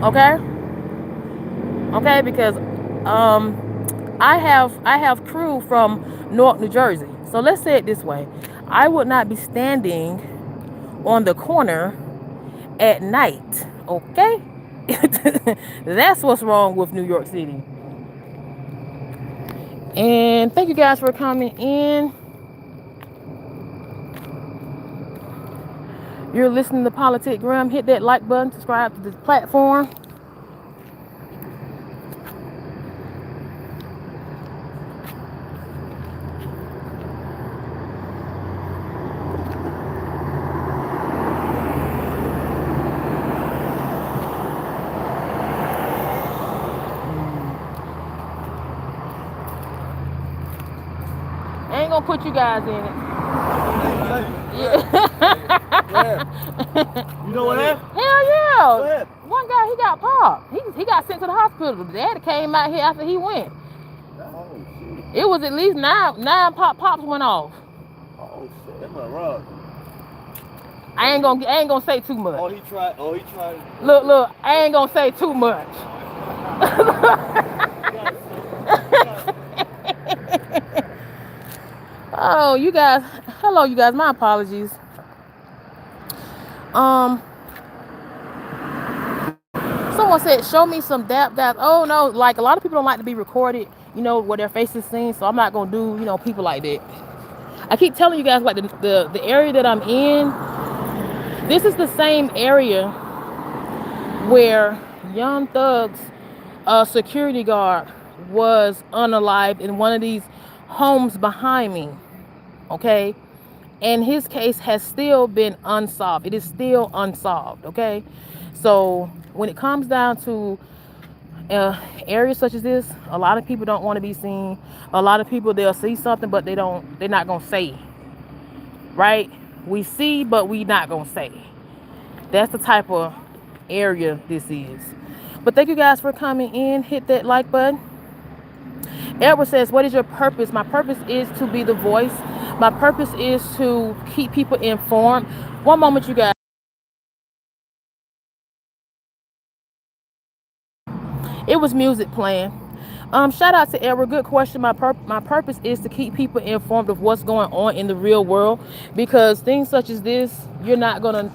Okay, because I have crew from Newark, New Jersey. So let's say it this way. I would not be standing on the corner at night. Okay? That's what's wrong with New York City. And thank you guys for coming in. You're listening to Politic Gram. Hit that like button, subscribe to this platform. I ain't gonna put you guys in it. Yeah. You know what happened? Hell yeah. What happened? One guy, he got popped. He got sent to the hospital. The dad came out here after he went. Oh shit. It was at least nine pops went off. Oh shit. That's my wrong. I ain't gonna say too much. Oh, he tried. Look, I ain't gonna say too much. Oh, you guys. Hello, you guys. My apologies. Someone said, show me some dap guys. Oh, no. Like, a lot of people don't like to be recorded, where their face is seen. So I'm not going to do, people like that. I keep telling you guys, like, the area that I'm in, this is the same area where Young Thug's security guard was unalived in one of these homes behind me. Okay? And his case has still been unsolved. It is still unsolved. Okay? So when it comes down to areas such as this, a lot of people don't want to be seen. A lot of people, they'll see something, but they're not gonna say. Right? We see, but we not gonna say. That's the type of area this is. But thank you guys for coming in. Hit that like button. Edward says, what is your purpose? My purpose is to be the voice. My purpose is to keep people informed. One moment, you guys. It was music playing. Shout out to Edward. Good question. My purpose is to keep people informed of what's going on in the real world, because things such as this, you're not gonna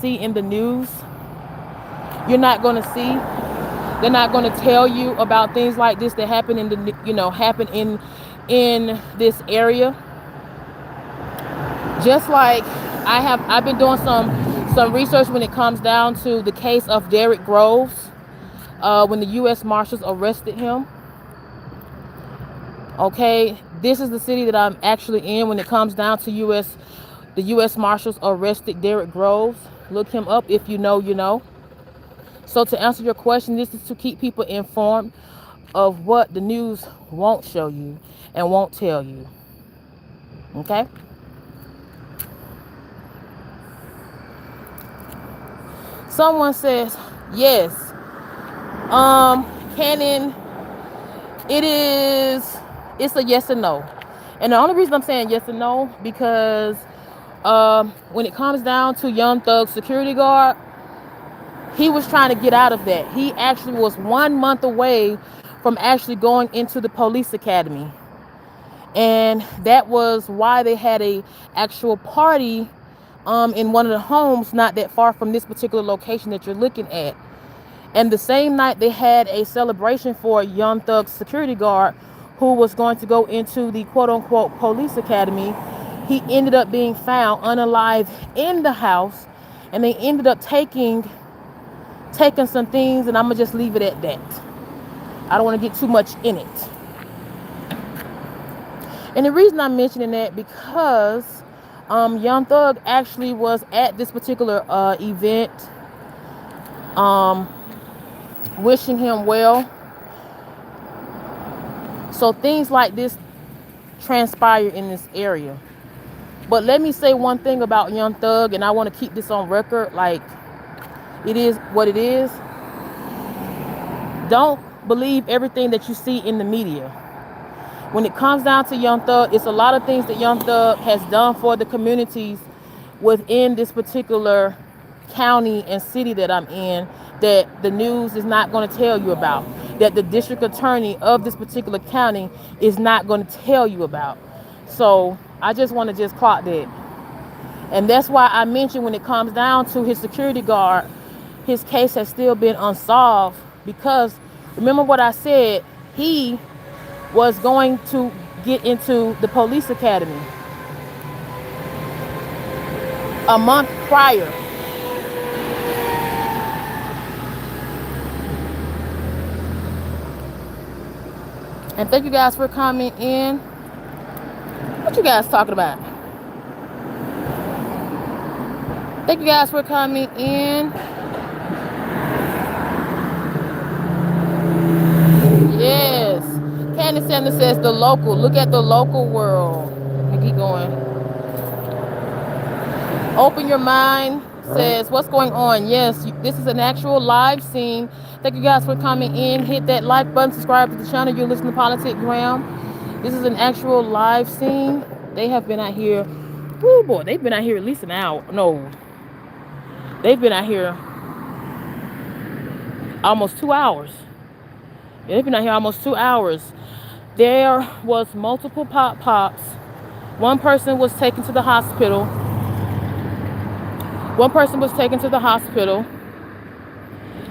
see in the news. You're not gonna see. They're not gonna tell you about things like this that happen in this area. Just like I've been doing some research when it comes down to the case of Derrick Groves, when the U.S. Marshals arrested him. Okay, this is the city that I'm actually in when it comes down to the U.S. Marshals arrested Derrick Groves. Look him up. If you know, you know. So to answer your question, this is to keep people informed of what the news won't show you and won't tell you. Okay? Someone says, yes, Cannon, it's a yes and no. And the only reason I'm saying yes and no, because when it comes down to Young Thug's security guard, he was trying to get out of that. He actually was 1 month away from actually going into the police academy. And that was why they had a actual party in one of the homes not that far from this particular location that you're looking at. And the same night they had a celebration for Young Thug's security guard who was going to go into the quote-unquote police academy. He ended up being found unalive in the house, and they ended up taking some things, and I'm gonna just leave it at that. I don't want to get too much in it. And the reason I'm mentioning that, because Young Thug actually was at this particular event, wishing him well. So things like this transpire in this area. But let me say one thing about Young Thug, and I want to keep this on record, like it is what it is. Don't believe everything that you see in the media. When it comes down to Young Thug, it's a lot of things that Young Thug has done for the communities within this particular county and city that I'm in that the news is not going to tell you about, that the district attorney of this particular county is not going to tell you about. So I just want to just clock that. And that's why I mentioned when it comes down to his security guard, his case has still been unsolved, because remember what I said, he was going to get into the police academy a month prior. And thank you guys for coming in. What you guys talking about? Thank you guys for coming in. Yes. Candace Sanders says the local. Look at the local world. Let me keep going. Open Your Mind says, what's going on? Yes, this is an actual live scene. Thank you guys for coming in. Hit that like button, subscribe to the channel. You're listening to Politic Gram. This is an actual live scene. They have been out here. Oh boy, they've been out here at least an hour. No, they've been out here almost 2 hours. Yeah, they've been out here almost 2 hours. There was multiple pops. One person was taken to the hospital.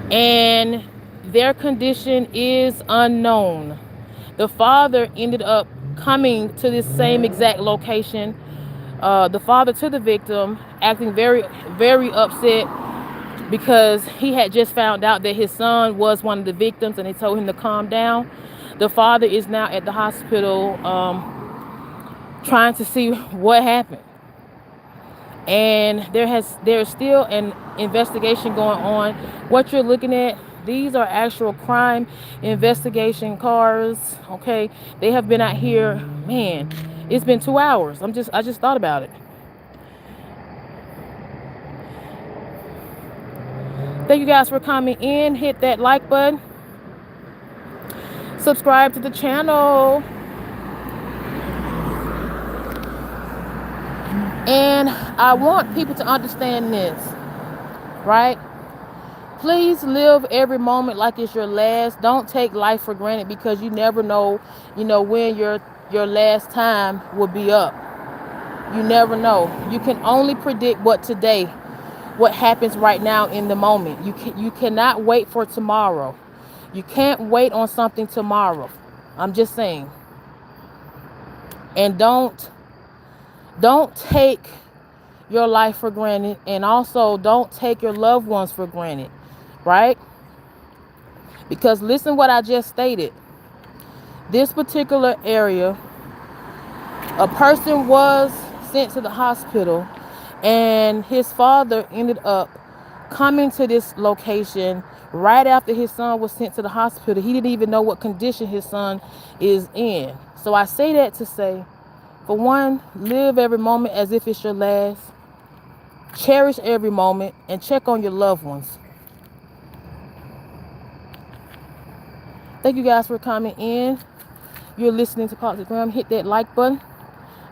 And their condition is unknown. The father ended up coming to this same exact location. The father to the victim, acting very, very upset, because he had just found out that his son was one of the victims, and they told him to calm down. The father is now at the hospital trying to see what happened. And there is still an investigation going on. What you're looking at, these are actual crime investigation cars. Okay, they have been out here. Man, it's been 2 hours. I just thought about it. Thank you guys for coming in. Hit that like button. Subscribe to the channel. And I want people to understand this, right? Please live every moment like it's your last. Don't take life for granted, because you never know, when your last time will be up. You never know. You can only predict what happens right now in the moment. You cannot wait for tomorrow. You can't wait on something tomorrow. I'm just saying. And don't take your life for granted, and also don't take your loved ones for granted, right? Because listen what I just stated. This particular area, a person was sent to the hospital, and his father ended up coming to this location right after his son was sent to the hospital. He didn't even know what condition his son is in. So I say that to say, for one, live every moment as if it's your last. Cherish every moment and check on your loved ones. Thank you guys for coming in. You're listening to Politic Gram. Hit that like button.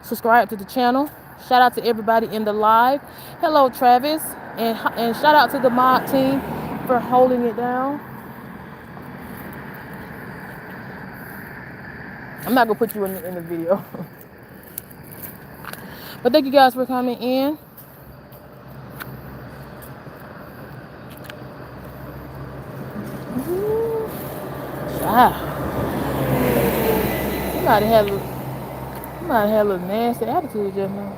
Subscribe to the channel. Shout out to everybody in the live. Hello, Travis. And shout out to the mod team for holding it down. I'm not going to put you in the video. But thank you guys for coming in. Ah, you might have had a little nasty attitude just now.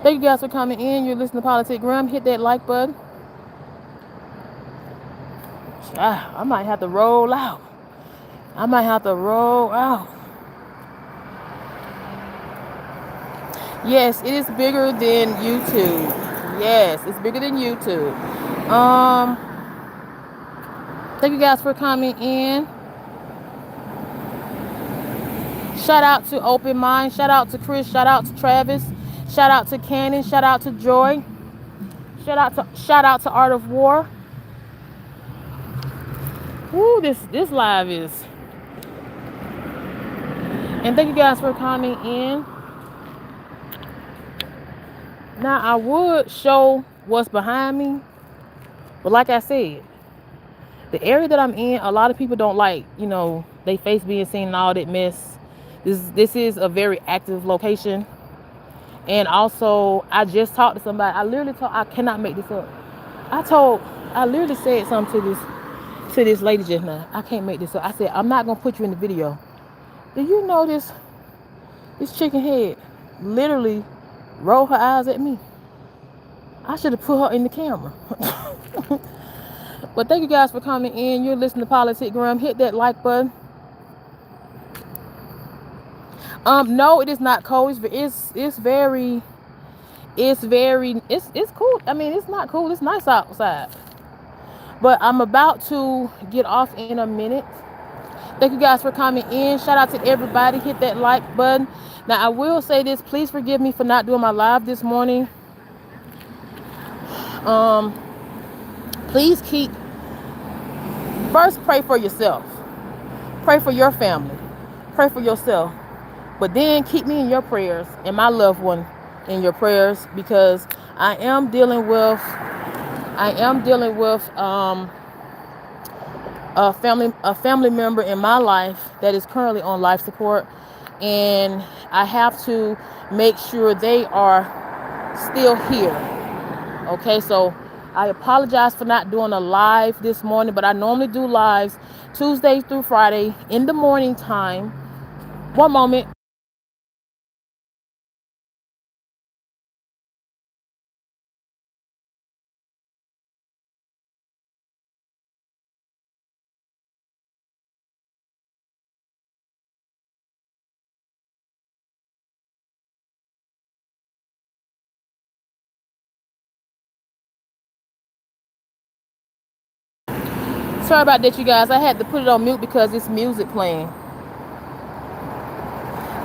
Thank you guys for coming in. You're listening to Politic Gram. Hit that like button. I might have to roll out. Yes, it is bigger than YouTube. Yes, it's bigger than YouTube. Thank you guys for coming in. Shout out to Open Mind. Shout out to Chris. Shout out to Travis. Shout out to Cannon. Shout out to Joy. Shout out to Art of War. Woo, this live is. And thank you guys for coming in. Now I would show what's behind me, but like I said, the area that I'm in, a lot of people don't like, they face being seen and all that mess. This is a very active location. And also, I just talked to somebody. I cannot make this up. I literally said something to this lady just now. I can't make this up. I said, I'm not gonna put you in the video. Do you know this chicken head literally rolled her eyes at me? I should have put her in the camera. But thank you guys for coming in. You're listening to Politic Gram. Hit that like button. No, it is not cold. It's cool. I mean, it's not cool. It's nice outside. But I'm about to get off in a minute. Thank you guys for coming in. Shout out to everybody. Hit that like button. Now, I will say this. Please forgive me for not doing my live this morning. Please first pray for yourself. Pray for your family. Pray for yourself. But then keep me in your prayers and my loved one in your prayers, because I am dealing with a family member in my life that is currently on life support, and I have to make sure they are still here. Okay, so I apologize for not doing a live this morning, but I normally do lives Tuesday through Friday in the morning time. One moment. Sorry about that, you guys. I had to put it on mute because it's music playing.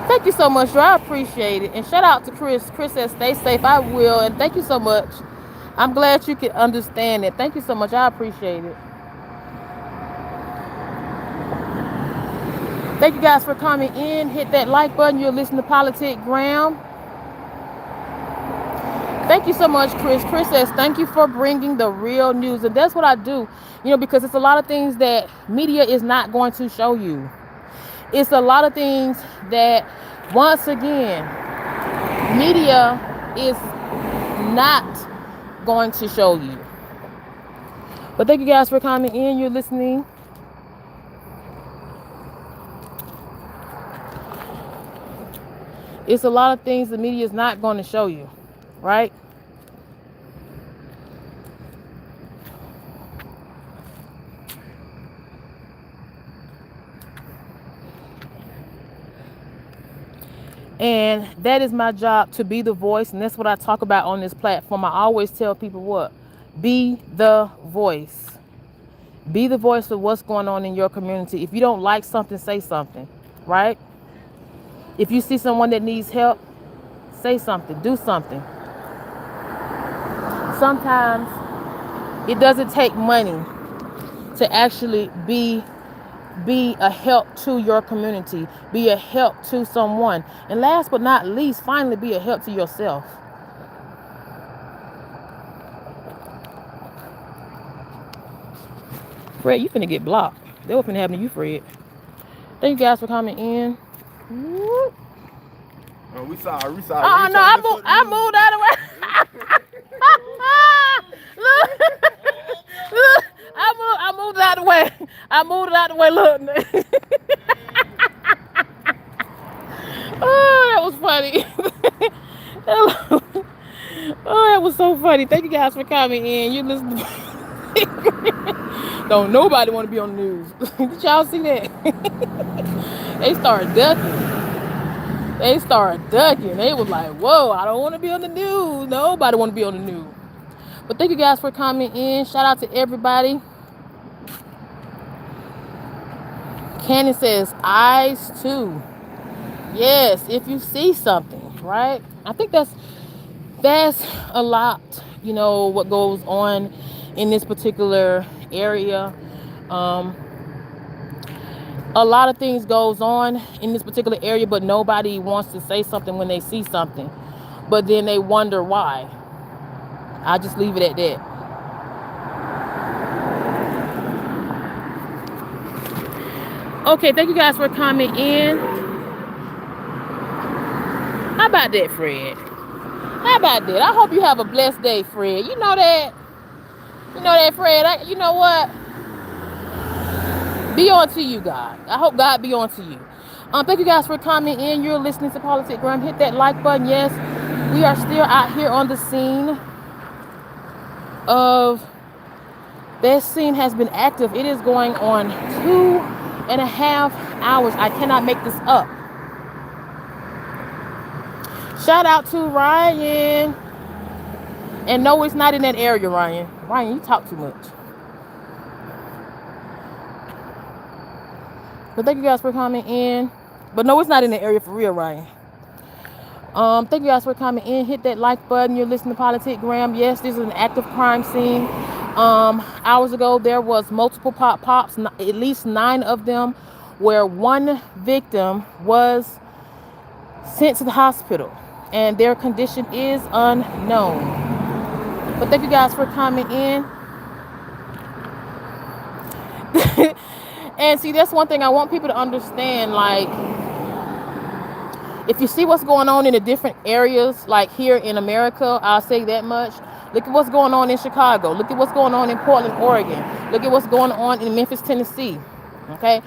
Thank you so much, I appreciate it. And shout out to Chris. Chris says, stay safe. I will. And thank you so much. I'm glad you can understand it. Thank you so much. I appreciate it. Thank you guys for coming in. Hit that like button. You're listening to Politic Gram. Thank you so much, Chris. Chris says, thank you for bringing the real news. And that's what I do, because it's a lot of things that media is not going to show you. It's a lot of things that, once again, media is not going to show you. But thank you guys for coming in. You're listening. It's a lot of things the media is not going to show you, right? And that is my job, to be the voice. And that's what I talk about on this platform. I always tell people what? Be the voice. Be the voice of what's going on in your community. If you don't like something, say something, right? If you see someone that needs help, say something, do something. Sometimes it doesn't take money to actually be a help to your community, be a help to someone. And last but not least, finally be a help to yourself. Fred, you finna get blocked. That was finna happen to you, Fred. Thank you guys for coming in. Oh, we sorry. No, I moved out of the way. Look, look, I moved out of the way. I moved out of the way. Look. Oh, that was funny. Oh, that was so funny. Thank you guys for coming in. You listen to Don't nobody want to be on the news. Did y'all see that? They started ducking. They was like, whoa, I don't want to be on the news. Nobody want to be on the news. But thank you guys for coming in. Shout out to everybody. Cannon says, eyes too. Yes, if you see something, right? I think that's a lot, what goes on in this particular area. A lot of things goes on in this particular area, but nobody wants to say something when they see something. But then they wonder why. I'll just leave it at that. Okay, thank you guys for coming in. How about that, Fred? How about that? I hope you have a blessed day, Fred. You know that? You know that, Fred? You know what? Be on to you, God. I hope God be on to you. Thank you guys for coming in. You're listening to Politic Gram. Hit that like button. Yes, we are still out here on the scene of... This scene has been active. It is going on 2.5 hours. I cannot make this up. Shout out to Ryan. And no, it's not in that area, Ryan. Ryan, you talk too much. But thank you guys for coming in. But no, it's not in the area for real, Ryan. Thank you guys for coming in. Hit that like button. You're listening to Politic Gram. Yes, this is an active crime scene. Hours ago, there was multiple pops, at least 9 of them, where one victim was sent to the hospital, and their condition is unknown. But thank you guys for coming in. And see, that's one thing I want people to understand. Like, if you see what's going on in the different areas, like here in America, I'll say that much. Look at what's going on in Chicago. Look at what's going on in Portland, Oregon. Look at what's going on in Memphis, Tennessee. Okay?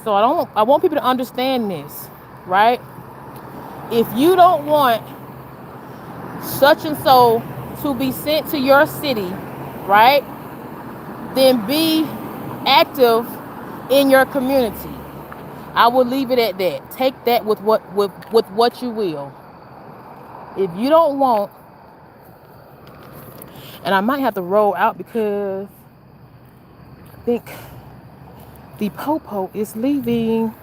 So I want people to understand this, right? If you don't want such and so to be sent to your city, right? Then be active in your community. I will leave it at that. Take that with what you will. If you don't want, and I might have to roll out because I think the popo is leaving.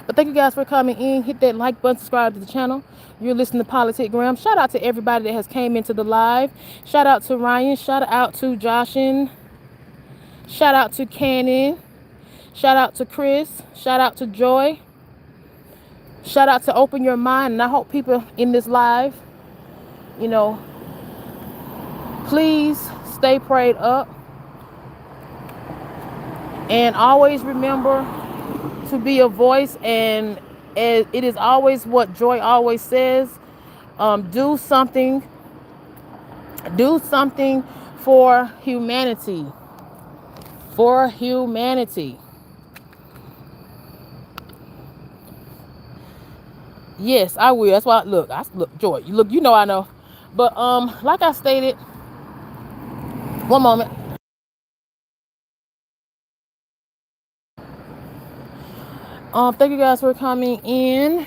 But thank you guys for coming in. Hit that like button, subscribe to the channel. You're listening to Politic Gram. Shout out to everybody that has came into the live. Shout out to Ryan. Shout out to Joshin. Shout out to Cannon. Shout out to Chris. Shout out to Joy. Shout out to Open Your Mind. And I hope people in this live, please stay prayed up. And always remember to be a voice. And it is always what Joy always says. Do something. Do something for humanity. For humanity. Yes, I will. That's why look, Joy, you look, you know I know. But like I stated, one moment. Thank you guys for coming in.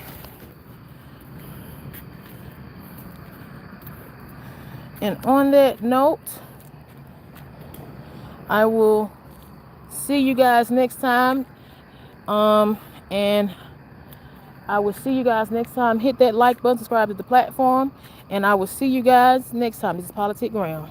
And on that note, I will see you guys next time. And I will see you guys next time. Hit that like button, subscribe to the platform, and I will see you guys next time. This is Politic Gram.